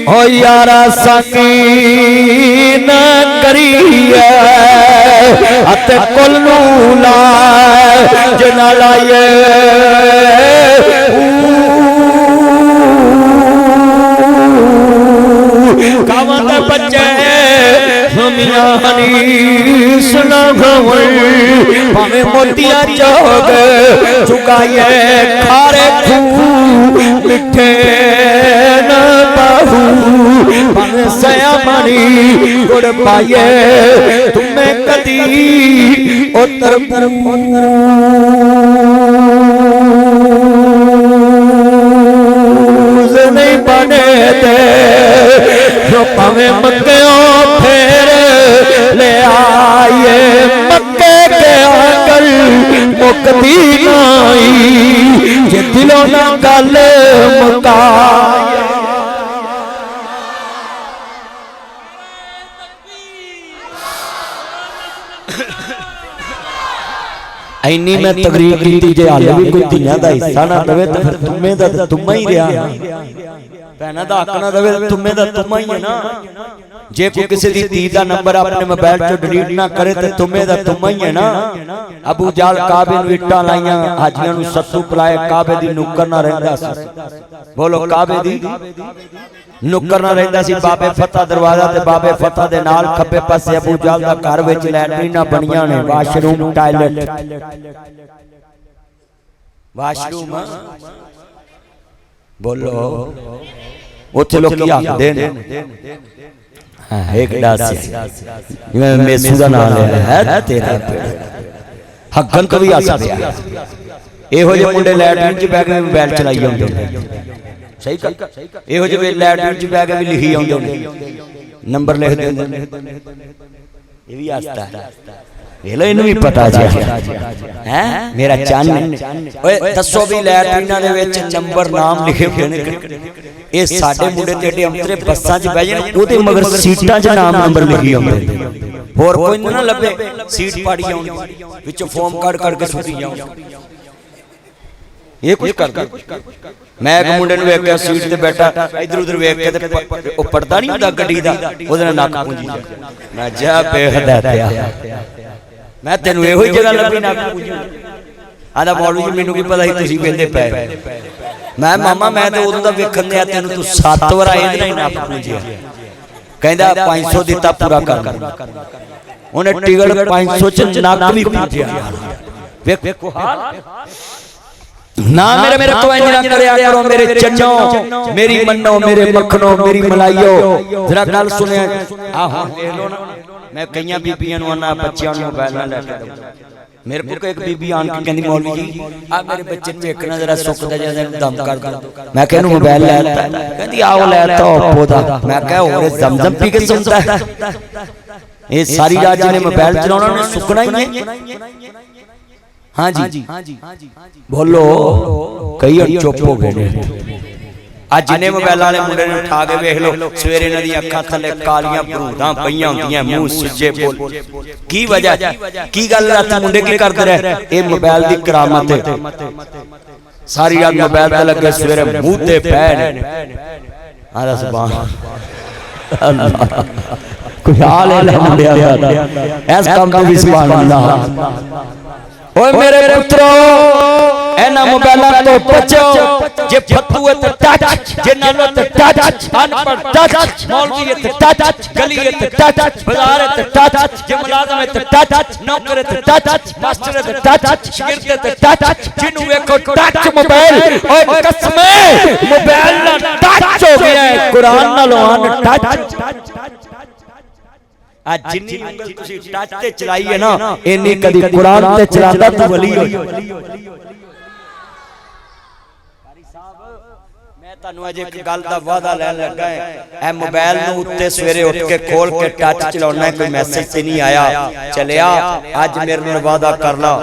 ओ यारा संगी न करिए अते कुल नू लाए जना लाइए कावं दे बच्चे हमिया हनीस न भवन भावे मोतिया चौक चुकाइए खारे खू मिठे न बाहू भावे सया मणि गुड़ पाइए तुम्हें कदी उतर नहीं बने थे भावे मक्यों फेर ले आइए मक्के के आकर मुक्ति नाई जे दिलों ना गल मुका इन्नी मैं तकरीर की जे हाले भी कोई धियां दा हिस्सा ना दवे तो फिर तुम्हें दा तुम्मा ही रहा भैना दा हक ना दवे तुम्हें दा तुम्मा ही है ना जे कोई किसी दी धी दा नंबर अपने मोबाइल चो डिलीट ना करे तो तुम्हें दा तुम्मा ही है ना अबू जाल काबे नूं इट्टां लाइयां हाजियां नूं सत्तू पिलाए काबे दी नुक्कर ना रहिंदा सी बोलो काबे दी नुक्कर ना रहिंदा सी बाबे फतेह दरवाजा ते बाबे फतेह दे नाल खब्बे पासे अबू जाल दा घर विच लैटरीनां बणियां ने वाशरूम टॉयलेट वाशरूम बोलो उत्थे लोग की आखदे ने हां एक दास मैं मेसू दा नाम लिया है तेरा हक्कन कभी आसा दिया एहो जे मुंडे लैटरीन च बैठ के मोबाइल चलाई आउंदे सही कर एहो जे लैटरीन च बैठ के भी लिखी आउंदे नंबर लिख देंदे ये भी आस्ता है वेलो इन्हू भी पता जी है मेरा चन्न ओए दसो भी लैटरीना दे विच नंबर नाम लिखे होंदे ने ये साडे मुंडे ते एडे अंतरे बसां च बह जाण ओदे मगर सीटां च नाम नंबर लिखी होंदे होर कोई ना लभे सीट पाड़ी आउंदी विचों फॉर्म काट के सुटी जाऊं ये कुछ कर मैं एक मुंडे नूं वेख के सीट ते बैठा इधर उधर वेख के ते ओ पड़दा नहीं हुंदा गड्डी दा ओदे नाल नक पूंजी मैं जा बेहदातिया मैं तेनू एहो ही जगह लभी ना आदा मौलवी जी मैनू की पता ही तुसीं वेंदे पए मैं मामा मैं तो उदों दा वेखण दिया तेनू तू 7 वार इहदे नाल नक पूंजिया कहंदा 500 दिता पूरा कर ओने टिकट 500 च नक भी पूंजिया वेखो हाल ना मेरे को इंज ना करया करो मेरे चन्नो मेरी मन्नो मेरे मखनो मेरी मलाइयो जरा गल सुने आ हुण देख लो ना मैं कईयां बीबियां नूं आना बच्चियां नूं मोबाइल ना लेके दो मेरे को एक बीबी आन के कहंदी मौलवी जी आ मेरे बच्चे देखना जरा सुखदा जदा दम कर दो मैं कहनु मोबाइल लेता कहंदी आओ लेता ओप्पो दा मैं कह और जमजम पी के सुनता है ये सारी रात ने मोबाइल चलाउणा ने सुकना ही नहीं हाँ जी बोलो कई चुप हो गए आज जिन्हें मोबाइल वाले मुंडे ने उठा के वेख लो सवेरे इन्हां दी अखां थल्ले कालियां भरूदां पईयां हुंदियां मुंह सुजे बोल की वजह की गल रात मुंडे की करदे रहे ए मोबाइल दी करामत है सारी रात मोबाइल ते लगे सवेरे मुंह ते पै ने आला सुभान अल्लाह कोई हाल है मुंडिया दा ऐस काम दी भी सुभान अल्लाह ओए मेरे पुत्रो एना मोबाइल तो बचो जे फतू है ते टच जे नालो ते टच अनपढ़ टच मौलवी है ते टच गली है ते टच बाजार है ते टच जे मुलाजम है ते टच नौकर है ते टच मास्टर है ते टच शागिर्द है ते टच जिन्नू देखो टच मोबाइल ओए कसम मोबाइल ना टच हो गया है कुरान नालों अन टच आज जिन्नी उंगल तुसी टच ते चलाई है ना इन्नी कदी कुरान ते चलांदा तू वली होई मैं तानू अज एक गल दा वादा लैन लगा है ए मोबाइल नु उत्ते सवेरे उठ के खोल के टच चलाउणा कोई मैसेज ते नहीं आया चलिया आज मेरे नाल वादा कर ला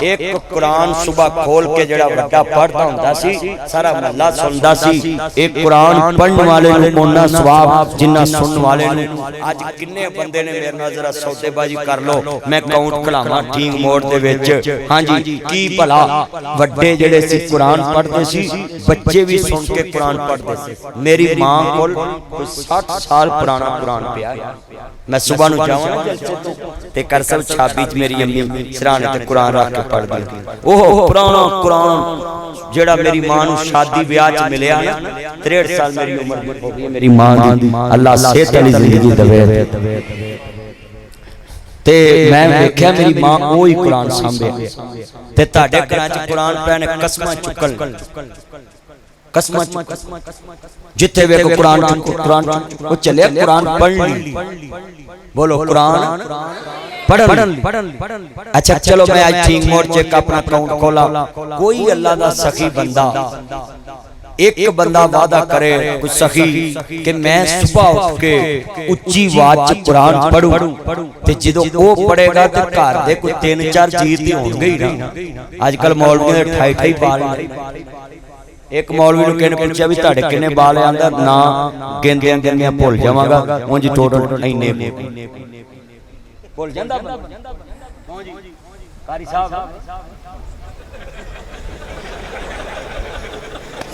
ਇੱਕ ਕੁਰਾਨ ਸੁਬਾ ਖੋਲ ਕੇ ਜਿਹੜਾ ਵੱਡਾ ਪੜਦਾ ਹੁੰਦਾ ਸੀ ਸਾਰਾ ਮਹੱਲਾ ਸੁਣਦਾ ਸੀ। ਇੱਕ ਕੁਰਾਨ ਪੜਨ ਵਾਲੇ ਨੂੰ ਉਹਨਾਂ ਸਵਾਬ ਜਿੰਨਾ ਸੁਣਨ ਵਾਲੇ ਨੂੰ। ਅੱਜ ਕਿੰਨੇ ਬੰਦੇ ਨੇ ਮੇਰੇ ਨਾਲ ਜ਼ਰਾ ਸੌਦੇਬਾਜ਼ੀ ਕਰ ਲੋ, ਮੈਂ ਕਾਊਂਟ ਖਲਾਵਾਂ ਠੀਕ ਮੋੜ ਦੇ ਵਿੱਚ। ਹਾਂਜੀ ਕੀ ਭਲਾ ਵੱਡੇ ਜਿਹੜੇ ਸੀ ਕੁਰਾਨ ਪੜਦੇ ਸੀ, ਬੱਚੇ ਵੀ ਸੁਣ ਕੇ ਕੁਰਾਨ ਪੜਦੇ ਸੀ। ਮੇਰੀ ਮਾਂ ਕੋਲ 60 ਸਾਲ ਪੁਰਾਣਾ ਕੁਰਾਨ ਪਿਆ। मैं सुबह ਨੂੰ ਜਾਵਾਂ ਤੇ ਕਰਸਬ ਛਾਬੀ ਚ ਮੇਰੀ ਅੰਮੀ ਸਰਾਣੇ ਤੇ ਕੁਰਾਨ ਰੱਖ ਕੇ ਪੜ੍ਹਦੀ। ਉਹ ਪੁਰਾਣਾ ਕੁਰਾਨ ਜਿਹੜਾ ਮੇਰੀ ਮਾਂ ਨੂੰ ਸ਼ਾਦੀ ਵਿਆਹ ਚ ਮਿਲਿਆ ਨਾ, 63 ਸਾਲ ਮੇਰੀ ਉਮਰ ਹੋ ਗਈ ਮੇਰੀ ਮਾਂ ਦੀ। ਅੱਲਾਹ ਸਿਹਤ ਵਾਲੀ ਜ਼ਿੰਦਗੀ ਦੇਵੇ। ਤੇ ਮੈਂ ਵੇਖਿਆ ਮੇਰੀ ਮਾਂ ਉਹ ਹੀ ਕੁਰਾਨ ਸਾਂਭੇ। ਤੇ ਤੁਹਾਡੇ ਘਰਾਂ ਚ ਕੁਰਾਨ ਪੈਣ ਕਸਮਾਂ ਚੁੱਕਣ, ਕਸਮਾਂ ਜਿੱਥੇ ਵੇਖੋ ਕੁਰਾਨ ਉਹ ਚੱਲਿਆ ਕੁਰਾਨ ਪੜ੍ਹਨੀ। बोलो कुरान पढ़न। अच्छा चलो मैं आज ठीक मोड़ चेक अपना अकाउंट खोला। कोई अल्लाह दा सखी बंदा, एक बंदा वादा करे कुछ सखी कि मैं सुबह उठ के उच्ची आवाज च कुरान पढ़ूं ते जदों ओ पढ़ेगा ते घर दे कोई 3-4 जी ते होणगे ही ना। अजकल मौलवियों दे 28 बाल। एक मौलवी ਨੂੰ ਕਿਹਨੇ ਪੁੱਛਿਆ ਵੀ ਤੁਹਾਡੇ ਕਿੰਨੇ ਬਾਲ ਆਂਦਾ ਨਾ ਗਿਣਦਿਆਂ ਗਿਣਦਿਆਂ ਭੁੱਲ ਜਾਵਾਂਗਾ। ਉਂਝ ਟੋਟਲ ਇੰਨੇ ਭੁੱਲ ਜਾਂਦਾ ਹਾਂਜੀ ਕਾਰੀ ਸਾਹਿਬ।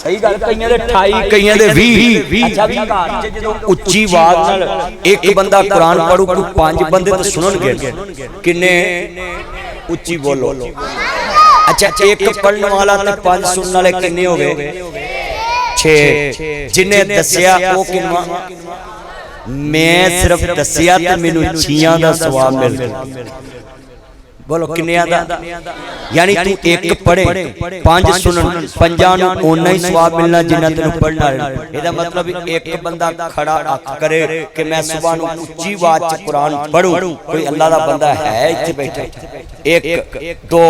ਸਹੀ ਗੱਲ, ਕਈਆਂ ਦੇ 28 ਕਈਆਂ ਦੇ 20। ਅੱਛਾ ਵੀ ਘਰ ਚ ਜਦੋਂ ਉੱਚੀ ਆਵਾਜ਼ ਨਾਲ ਇੱਕ ਬੰਦਾ ਕੁਰਾਨ ਪੜੂ ਕੋਈ 5 ਬੰਦੇ ਤਾਂ ਸੁਣਨਗੇ। ਕਿੰਨੇ ਉੱਚੀ ਬੋਲੋ। अच्छा एक पढ़ने वाला ते 5 सुनने वाले किन्ने हो गए? 6। जिन्हें दसिया वो किन्ना? मैं सिर्फ दसिया ते मैनू 6 दा सवाब मिल गया। बोलो किन्ने दा? यानी तू एक पढ़े 5 सुनन 5 नूं ओना ही सवाब मिलना जिन्ना तेनू पढ़ना है। ਇਹਦਾ मतलब एक बंदा खड़ा हक करे कि मैं सुबह नूं ਉੱਚੀ आवाज च कुरान पढ़ूं। कोई अल्लाह दा बंदा है इत्थे बैठा? 1 2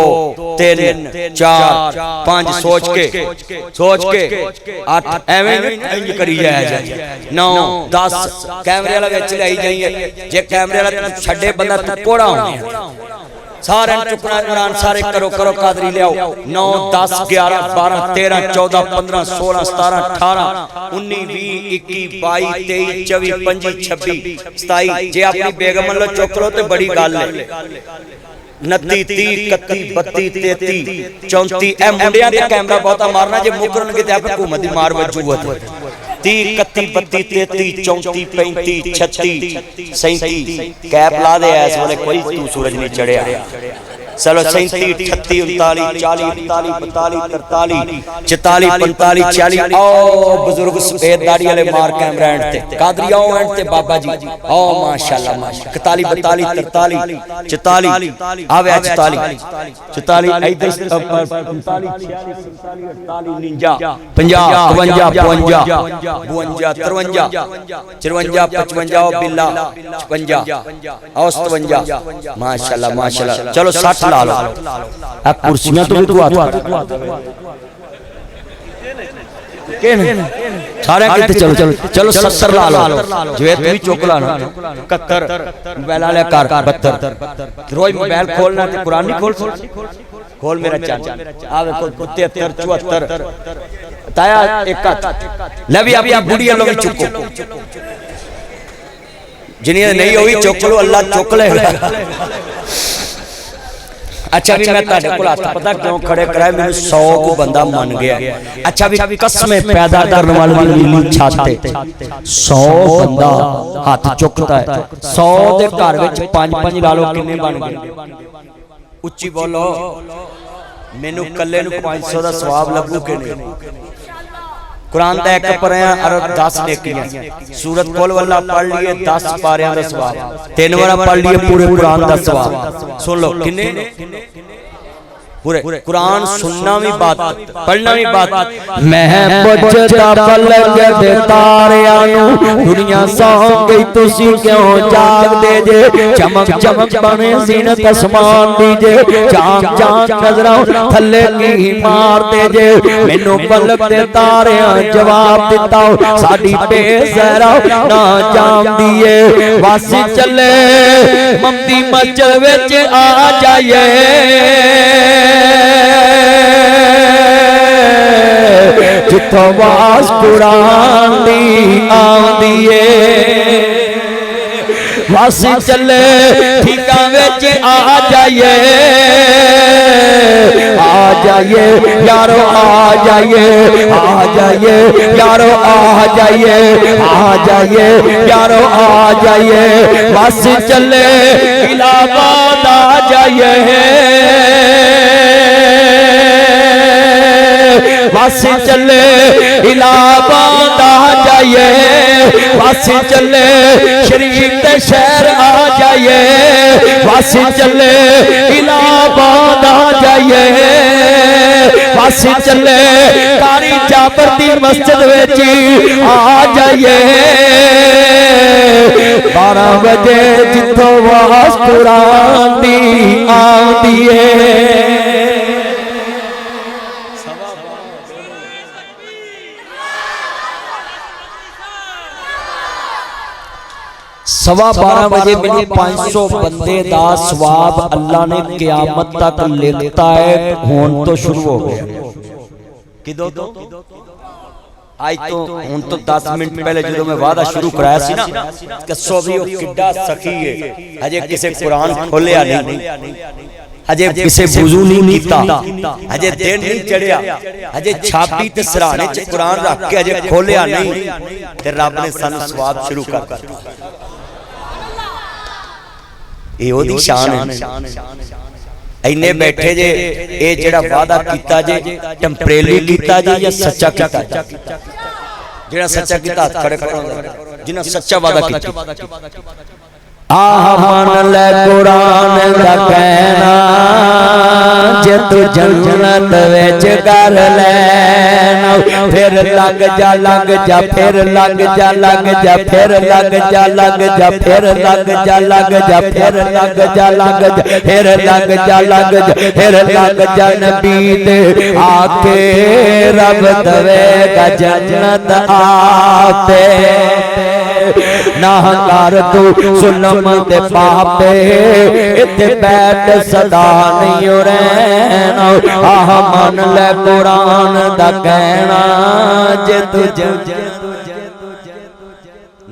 3 4 5 सोच के 8 ਐਵੇਂ ਇੰਜ ਕਰੀ ਜਾਇਆ ਜਾਏ। 9 10 कैमरे वाला विच लाई जाइए। जे कैमरे वाला छड्डे बंदा तू कोड़ा होना सारे चुकना कुरान सारे करो कादरी ले आओ। 9 10 11 12 13 14 15 16 17 18 19 20 21 22 23 24 25 26 27। जे अपनी बेगम लो चुक लो तो बड़ी गल है। 29 30 31 32 33 34 ए मुंडियां ते कैमरा बहुता मारना जे मुकरन के ते हुकूमत दी मार वजूवत 30 31 32 33 34 35 36 37 कैप ला दे इस वाले कोई तू सूरज नहीं चढ़िया। चलो 37 38 39 40 41 42 43 44 45 ओ बुजुर्ग सफेद दाढ़ी वाले मार कैमरा एंड ते कादरी आओ एंड ते बाबा जी ओ माशाल्लाह माशाल्लाह 41 42 43 44 आवे 44 44 इधर 45 46 47 49 50 52 53 54 55 बिल्ला 56 और 57 माशाल्लाह माशाल्लाह। चलो 60 ला लो। आ कुर्सियां तो भी तू सारे कितने? चलो चलो चलो 70 ला लो। जे तू भी चुक ला ना 71 मोबाइल वाले कर 72 रोज मोबाइल खोलना ते कुरान नहीं खोल मेरा चाचा आवे को 73 74 ताया एक ले भी अभी आप बुढ़िया लोग चुको जिन्हें नहीं होई चुक लो अल्लाह चुक लेगा। अच्छा भी मैं ताड़े कोल हाथ पता क्यों खड़े कराए मैंने 100 को बंदा मान गया। अच्छा भी कसमें पैदा करने वाले नीली छाते 100 बंदा हाथ चुकता है। 100 दे घर विच 5-5 ला लो किन्ने बन गए? उच्ची बोलो मैनू कल्ले नू 500 दा सवाब लगू कि नहीं? कुरान दा एक पढ़िया और 10 नेकियां। सूरत कोल वाला पढ़ लिए 10 पारियां दा सवाब। 3 बार पढ़ लिए पूरे कुरान दा सवाब। सुन लो किन्ने पूरे कुरान सुनना भी बात पढ़ना भी बात। मैं पुछदा फलक दे तारियां नू दुनिया सौ गई तुसी क्यों जागदे जे? चमक चमक बने जीनत आसमान दी जे चांद चांद नजरां थल्ले की मार दे जे। मैनू फलक दे तारियां जवाब दिता साडी बेज़हरा ना जानदी ए। वासी चले ममदी मस्जिद विच आ जाइए जिथों आवाज़ कुरान दी आउंदी है वस चले ठीका विच आ जाइए यारो आ जाइए यारो आ जाइए यारो आ जाइए बस चले इलाहाबाद आ जाइए बस चले इलाहाबाद आ जाइए बस चले शरीफ के शहर आ जाइए बस चले इलाहाबाद आ जाइए बस चले कारी जाबर दी मस्जिद विच आ जाइए 12 बजे जिथों आवाज़ कुरान दी आउंदी है सवा 12 बजे मैंने 500 बंदे दा सवाब अल्लाह ने क़यामत तक लिखता है होन तो शुरू हो गया किदों तो आज तो हुन तो 10 मिनट पहले जो मैं वादा शुरू कराया सी ना कि सोवी ओ किड्डा सखी है अजे किसे कुरान खोलिया नहीं अजे किसे वुजू नहीं कीता अजे दिन नहीं चढ़िया अजे छापी ते सराहने च कुरान रख के अजे खोलिया नहीं ते रब ने सानू सवाब शुरू कर दिता ये ओदी शान है इन्ने बैठे जे ये जेड़ा वादा कीता जे टेंपरेरी कीता जे या सच्चा कीता जेड़ा सच्चा कीता हाथ खड़े करो जिन्हां सच्चा वादा कीता आह मन ले कुरान दा कहना जे तू जन्नत विच कर लेना फिर लग जा फिर लग जा फिर लग जा फिर लग जा फिर लग जा फिर लग जा फिर लग जा नबी दे आके रब देवेगा जन्नत आपे ना कर तू जुल्म दे पापे इत्थे बैठ सदा नहीं रहना आह मन ले कुरान दा कहना जे तुझे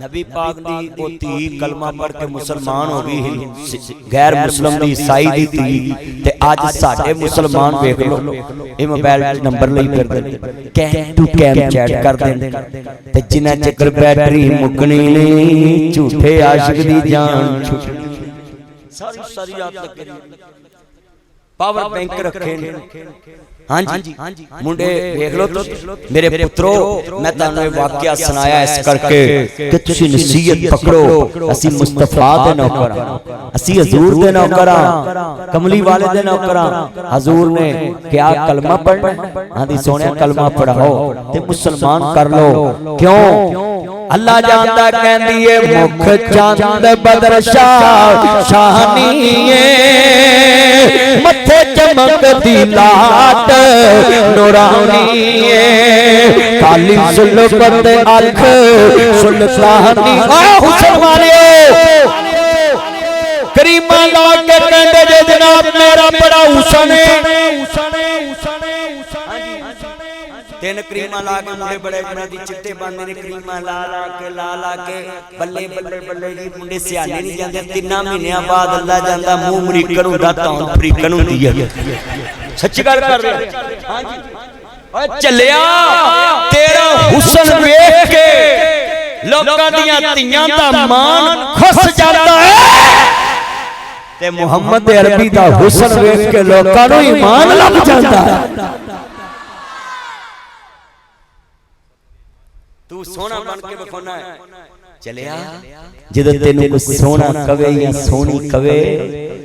नबी पाक दी ओ धी कलमा पढ़ के मुसलमान हो गई गैर मुस्लिम दी ईसाई दी धी ते आज साडे मुसलमान देख लो ए मोबाइल नंबर ਲਈ ਫਿਰਦੇ कैम टू कैम चैट करदे ते जिन्ना चक्कर बैटरी मुकनी नहीं झूठे आशिक दी जान सारी रात तक पावर बैंक रखे हाँ जी मुंडे देख लो तो मेरे पुत्रो मैं तुहानू ये वाकया सुनाया इस करके कि तुसी नसीहत पकड़ो असी मुस्तफा दे नौकर असी हजूर दे नौकर कमली वाले दे नौकर हजूर ने क्या कलमा पढ़ना हां दी सोनिया कलमा पढ़ाओ ते मुसलमान कर लो क्यों अल्लाह जानदा कहंदी है मुख चंद बदर शाहनी मथे चमकदी लाट नूरानी काली सुल्फत अख सुल्तानी हुसैन वाले करीमा ला के कहंदे जे जनाब मेरा बड़ा हुसैन तीन क्रीमा ला के मुंडे बड़े बड़े दी चिट्टे बांधे ने क्रीमा ला के बल्ले बल्ले बल्ले जी मुंडे सियाने नहीं जांदे 3 महीनों बाद अल्लाह जानदा मुंह अमरीकन हुंदा तां अफ्रीकन हुंदी है सच्ची गल कर रहे हां जी ओए चलिया तेरा हुस्न देख के लोकां दियां तियां दा मान खुस जांदा है ते मुहम्मद अरबी दा हुस्न देख के लोकां नूं ईमान लग जांदा है तू सोना बन के बखोना है चलिया जद तेनू कुछ सोना कवे या सोनी कवे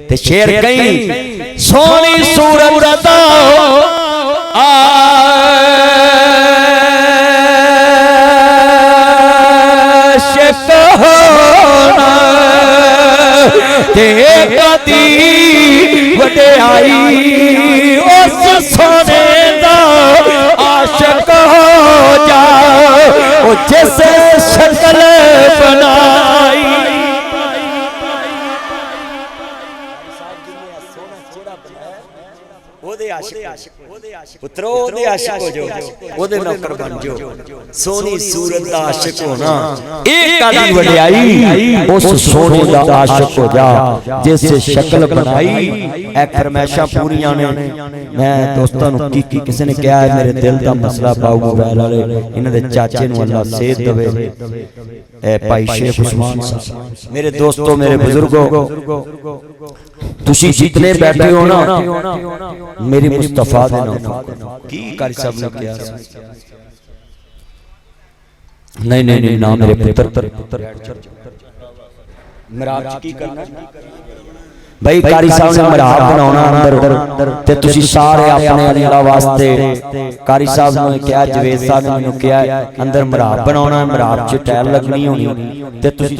ते शेर कहीं सोनी सूरत दा आशिक होना ते कदी वड्याई उस सोने दा आशिक हो जा जैसे शक्ल बनाई ओदे ਪੁੱਤਰੋ ਉਹਦੇ ਆਸ਼ਿਕ ਹੋ ਜਾਓ, ਉਹਦੇ ਨੌਕਰ ਬਣ ਜਾਓ। ਸੋਹਣੀ ਸੂਰਤ ਦਾ ਆਸ਼ਿਕ ਹੋਣਾ ਇਹ ਕਾਦੀ ਵਡਿਆਈ, ਉਸ ਸੋਹਣੇ ਦਾ ਆਸ਼ਿਕ ਹੋ ਜਾ ਜਿਸ ਸ਼ਕਲ ਬਣਾਈ। ਇਹ ਫਰਮਾਇਸ਼ਾਂ ਪੂਰੀਆਂ ਨੇ। ਮੈਂ ਦੋਸਤਾਂ ਨੂੰ ਕੀ ਕਿਸੇ ਨੇ ਕਿਹਾ ਮੇਰੇ ਦਿਲ ਦਾ ਮਸਲਾ ਪਾਉ ਮੋਬਾਈਲ ਵਾਲੇ, ਇਹਨਾਂ ਦੇ ਚਾਚੇ ਨੂੰ ਅੱਲਾ ਸੇਧ ਦੇਵੇ। ਭਾਈ शेख उस्मान साहब, मेरे दोस्तों, मेरे बुजुर्गों, तुसी जितने बैठे हो ना मेरी मुस्तफा दे नाम की कारी साहब ने किया। नहीं ना मेरे पुत्र मिराज की करना भाई। कारी साहब ने मिराब बनाना अंदर ते तुसी सारे अपने अल्लाह वास्ते कारी साहब ने क्या, जवेद साहब ने मैनू क्या अंदर मिराब बनाना, मिराब च टैल लगनी होनी ते तुसी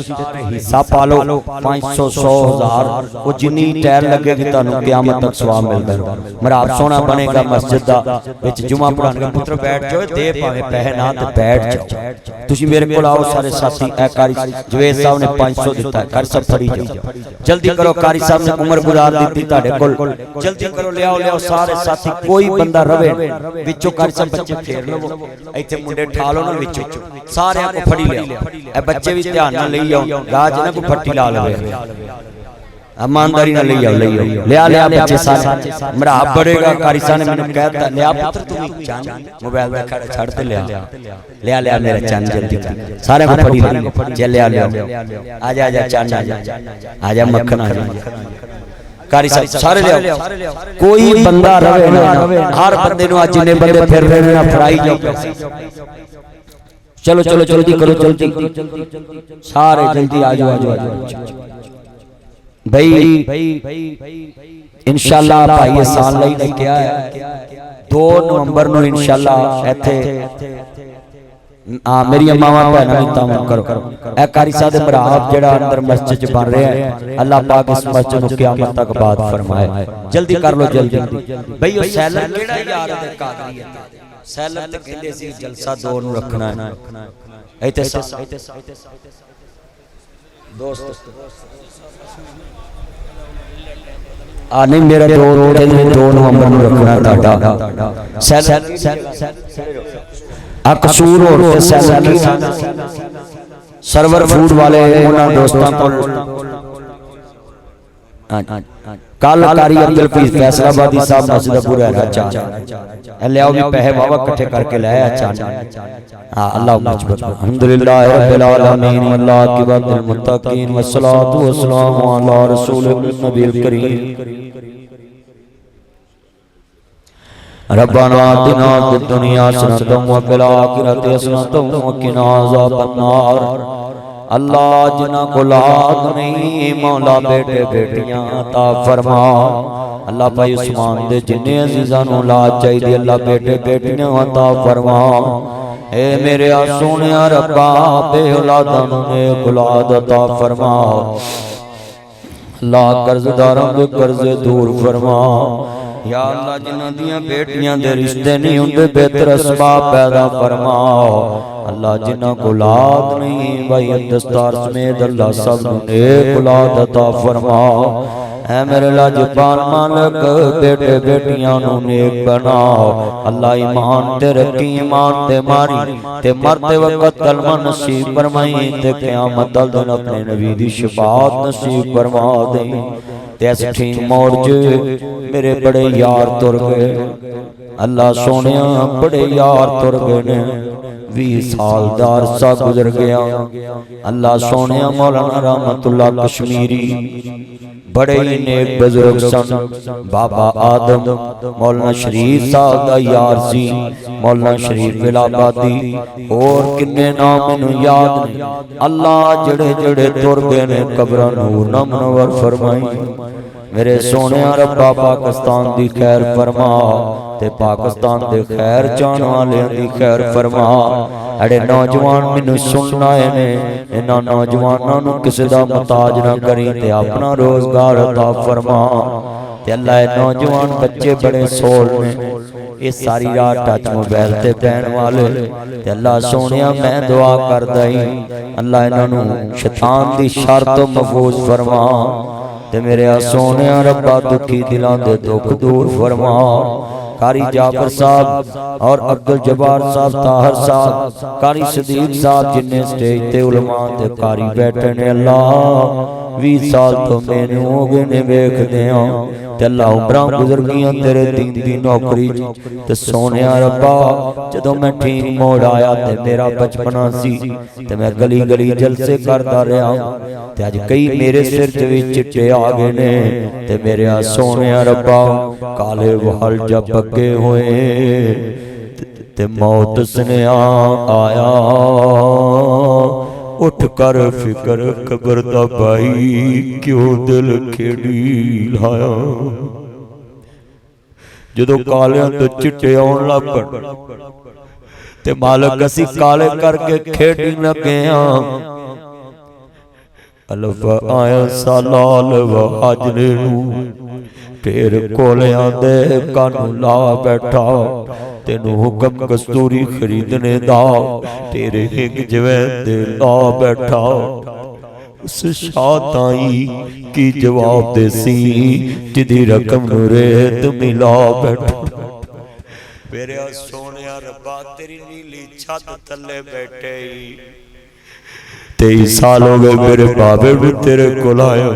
हिस्सा पा लो। 500 100 1000 वो जिन्नी टैल लगेगी तुहानू क़यामत तक सवाब मिलदा। मिराब सोहना बनेगा मस्जिद दा, विच जुमा पढ़ाणगे। पुत्र बैठ जाओ, दे भावे पैसे ना ते बैठ जाओ। तुसी मेरे कोल आओ सारे साथी। ए कारी जवेद साहब ने 500 दिता है, कारी साहब फड़ी जाओ, जल्दी करो। कारी साहब ने उम्र गुजार दी ताड़े कोल, जल्दी करो, लियाओ सारे साथी। कोई बंदा रवे विचों कारी साहब बच्चे फेर लवो, इत्थे मुंडे ठा लो ना विचों, सारे को फड़ी लिया। ए बच्चे भी ध्यान नाल लई आओ, गाज ना को फट्टी ला लवे, ईमानदारी नाल लई आओ, लिया बच्चे सारे। मिराब बढ़ेगा। कारी साहब ने मैनू कहता, लिया पुत्र तू चंद मोबाइल दा खड़ा छड़ ते लिया मेरा चंद, जल्दी सारे को फड़ी ले, चल लिया आजा चंद आजा मक्खन आजा। कारी साहब सारे लिया, कोई बंदा रवे ना, हर बंदे नु आज जिन्ने बंदे फिर रहे ना फड़ाई जाओ। चलो जल्दी करो, जल्दी सारे जल्दी आ जाओ भाई। इंशाअल्लाह भाई ये साल लई ने क्या है 2 नवंबर नु इंशाअल्लाह इथे मेरी मावा भैन भी तावन करो। ए कारी साहब दे मिराब जेड़ा अंदर मस्जिद च बन रहा है, अल्लाह पाक इस मस्जिद नु क़यामत तक बात फरमाए। जल्दी कर लो जल्दी भाई। ओ सैलर केड़ा यार दे कादरी है, सैलर ते कहंदे सी जलसा 2 नु रखना है। इथे दोस्त नहीं मेरा 2 नवंबर नु रखना टाटा आ कसूर और सर्वर फूड वाले उन्होंने दोस्तों को कल कारी अब्दुल फैसलाबादी साहब मस्जिद पूरा है लियाओ भी पैसे वावा इकट्ठे करके लाया। हां अल्लाह मजबूत अल्हम्दुलिल्लाह रब्बिल आलमीन वल्लाह अक़िबतुल मुत्तकीन वस्सलातु वस्सलामु अला रसूलिल नबील करीम। रब्बाना आतिना फिद दुनिया हसनतम व फिल आखिरति हसनतम व क़िना अज़ाबन्नार। अल्लाह जिन्हां को औलाद नहीं मौला बेटे बेटियां अता फरमा। अल्लाह भाई उस्मान दे जिन्ने अजीज़ां नूं औलाद चाहिदी अल्लाह बेटे बेटियां अता फरमा। ए मेरे सोने रब्बा बे औलादां नूं नेक औलाद अता फरमा। अल्लाह कर्जदारां दे कर्जे दूर फरमा। या अल्लाह जिन्हां दियां बेटियां दे रिश्ते नहीं हुंदे बेहतर असबाब पैदा फरमा। अल्लाह जिन्हां को औलाद नहीं भाई दस्तार समेत अल्लाह सब नूं नेक औलाद अता फरमा। ऐ मेरे लाजपाल मालिक बेटे बेटियां नूं नेक बना। अल्लाह ईमान ते रखी, ईमान ते मारी ते मरते वक्त कलमा नसीब फरमाई ते क़यामत दा दिन अपने नबी दी शफाअत नसीब फरमा दे। ते इस ठीक मोड़ च मेरे बड़े यार तुर गए। अल्लाह सोनिया बड़े यार तुर गए ने। 20 साल दा अरसा गुजर गया। अल्लाह सोनिया मौलाना रहमतुल्लाह कश्मीरी बड़े ही नेक बुजुर्ग सन। बाबा आदम मौलाना शरीफ साहब दा यार सी, मौलाना शरीफ इलाहाबादी और किन्ने नाम मैनू याद नहीं। अल्लाह जड़े जड़े तुर गए ने कब्रां नूर नाल मुनव्वर फरमाई। मेरे सोने रब्बा पाकिस्तान दी खैर फरमा ते पाकिस्तान दे खैर चाहण वालियां दी खैर फरमा। अड़े नौजवान मैनू सुनना है, इन्हां नौजवानां नूं किसे दा मुताज ना करी ते अपना रोजगार अता फरमा। ते अल्लाह नौजवान बच्चे बड़े सोल ने, ये सारी रात टच मोबाइल ते पैण वाले ते अल्लाह सोनिया मैं दुआ करदा ही अल्लाह इन्हां नूं शैतान दी शर तो महफूज फरमा ते मेरे सोनिया रब्बा दुखी दिलां दे दुख दूर फरमा। कारी जाफर साहब और अब्दुल जब्बार साहब, ताहर साहब, कारी सदीक साहब जिन्ने स्टेज ते उलमा ते कारी बैठे ने अल्लाह 20 साल तो मैनू हो गए ने वेखदे ते अल्लाह उमरां गुजर गईयां तेरे दीन दी नौकरी ते सोनिया रब्बा जदों मैं ठीक मोड़ आया ते मेरा बचपना सी ते मैं गली गली जलसे करदा रहा ते अज कई मेरे सिर च भी चिट्टे आ गए ने ते मेरे सोनिया रब्बा काले वाल जब पक्के होए ते मौत स्नेहा आया उठ कर फिकर कबर दा भाई क्यों दिल खेड़ी लाया। जदों कालियां तो चिट्टे आउण लग पए ते मालक असीं काले करके खेड़ी लगे अलफ आया सालाल व अजने ढेर कोलियां दे कानू ला बैठा तेनू हुक्म कस्तूरी खरीदने दा तेरे हिंग जवैन दे ला बैठा। उस शाह ताई की जवाब देसी जिदी रकम नू रेत मिला बैठा। मेरे सोनिया रब्बा तेरी नीली छत थल्ले बैठे 23 साल हो गए मेरे बाबे नू तेरे कोल आया।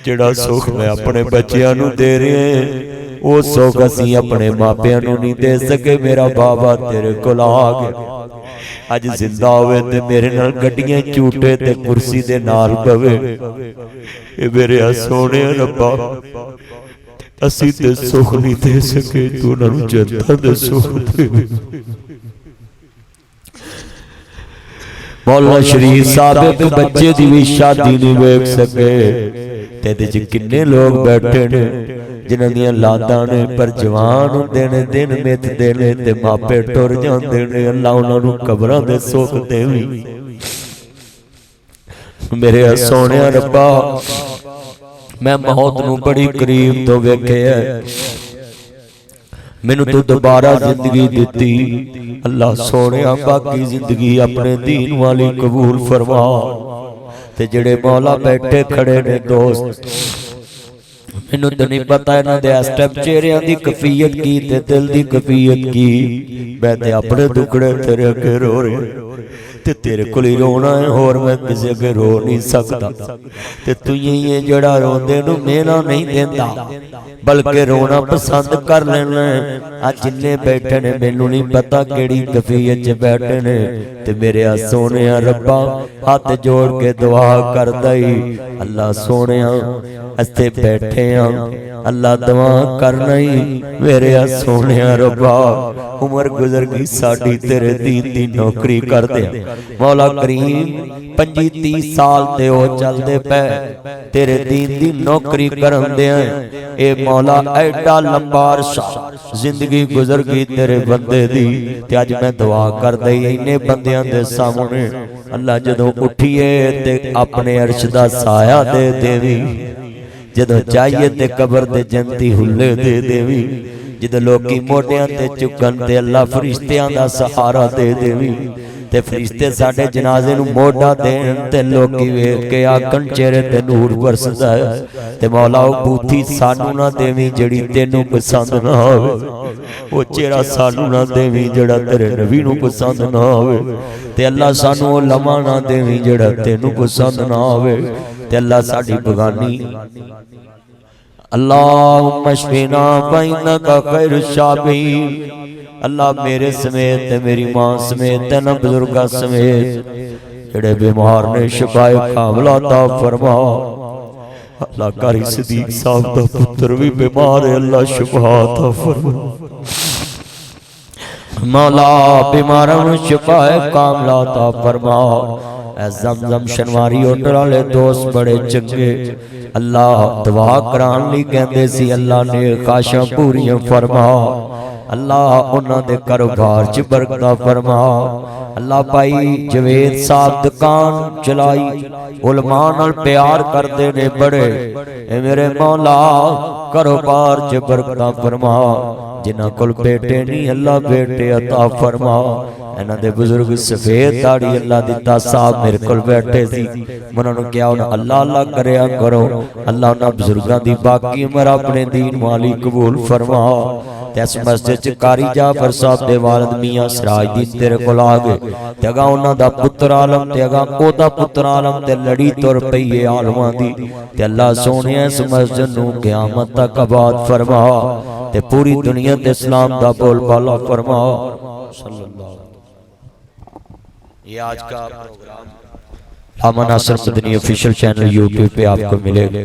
जिहड़ा सुख मैं अपने बच्चियां नू दे रहे वो सुख असी अपने मापियां नू नहीं दे सके। मेरा बाबा तेरे कोल आ गया अज जिंदा होवे ते मेरे नाल गड्डियां झूटे ते कुर्सी दे नाल पवे। ए मेरे सोने रब्बा असी ते सुख नहीं दे सके तू उन्हां नू जन्नत दे सुख दे। मौला शरीफ साहब एक बच्चे दी भी शादी नहीं वेख सके ते किन्ने लोग बैठे ने जिन्हां दियां लादां ने पर जवान हुंदे ने दिन मिथदे ने ते मापे टुर जांदे ने। अल्लाह उन्हां नूं कबरां दे सुख देवी। मेरे सोनिया रब्बा मैं मौत नूं बड़ी करीब तो वेखिया मैनू तू दोबारा जिंदगी दिती। अल्लाह सोनिया बाकी जिंदगी अपने दीन वाली कबूल फरमा। ते जेड़े मौला बैठे खड़े ने दोस्त मैनू तो नहीं पता इन्हां दे इस टाइम चेहरिਆਂ दी कफीयत की ते दिल दी कफीयत की। मैं ते अपने दुखड़े तेरे अगे रो रहा ते तेरे कोल ही रोना है होर मैं किसी अगे रो नहीं सकता। ते तू ही है जड़ा रोंदे नू मेला नहीं देंदा बल्कि रोना पसंद कर लेना है। आज जिन्ने बैठे ने मैनू नहीं पता केड़ी कफीयत च बैठे ने ते मेरे सोनिया रब्बा हाथ जोड़ के दुआ करदा ही अल्लाह सोनिया अस्ते बैठे अल्लाह दुआ करना ही मेरे सोनिया रब्बा उम्र गुजर गई साडी तेरे दीन दी नौकरी करदे मौला करीम 25-30 साल ते ओ चलदे पे तेरे दीन दी नौकरी करंदे ए मौला एडा लंबा अरसा जिंदगी गुजर गई तेरे बंदे दी ते अज मैं दुआ करदा ही इन्ने बंदियां दे सामने अल्लाह जदों उठिए ते अपने अर्श दा साया दे देवी जदों चाहिए ते कबर दे जंती हुल्ले दे देवी जदों लोकी मोटियां ते चुकन ते अल्लाह फरिश्तियां दा सहारा दे देवी ते फरिश्ते साडे जनाजे नूं मोढ़ा देन ते लोकी वेख के आखण चेहरे ते नूर वरसदा है ते मौला ओ बूथी सानू ना देवी जड़ी तेनू पसंद ना होवे ओ चेहरा सानू ना देवी जड़ा तेरे नबी नूं पसंद ना होवे ते अल्लाह सानू ओ लम्हा ना देवी जड़ा तेनू पसंद ना होवे ते अल्लाह साडी बगानी अल्लाहुम्मा शफीना बैनका खैर शाबीन अल्लाह मेरे समेत ते मेरी मां समेत ते ना बुजुर्गां समेत जेड़े बीमार ने शिफाए कामला अता फरमा। अल्लाह कारी सदीक साहब दा पुत्र भी बीमार है अल्लाह शिफा अता फरमा। मौला बीमारां नूं शिफाए कामला अता फरमा। ज़मज़म शनवारी होटल वाले दोस्त बड़े चंगे अल्लाह दुआ करान लई कहंदे सी अल्लाह ने ख्वाहिशां पूरियां फरमा। अल्लाह उन्हां दे कारोबार च बरकत फरमा। अल्लाह भाई जवेद साहब दुकान चलाई, उलमा नाल प्यार करते ने बड़े, ए मेरे मौला कारोबार च बरकत फरमा। जिन्हां कोल बेटे नहीं अल्लाह बेटे अता फरमा। इन्हां दे बुजुर्ग सफेद दाढ़ी अल्लाह दिता साहब मेरे कोल बैठे सी, मैं उन्हां नूं कहा हुण अल्लाह अल्लाह करया करो। अल्लाह उन्हां बुजुर्गां दी बाकी उम्र अपने दीन वाली कबूल फरमा। ते इस मस्जिद च कारी जाफर साहब दे वालिद मियां सिराजुद्दीन तेरे कोल आ गए, ते अगा उन्हां दा पुत्र आलम ते अगा ओदा पुत्र आलम ते लड़ी तुर पई है आलमां दी। ते अल्लाह सोहणिया इस मस्जिद नूं क़यामत तक आबाद फरमा ते पूरी दुनिया ते इस्लाम दा बोलबाला फरमा। ये आज का programme Allama Nasir Madani official channel YouTube पे आपको मिलेगा।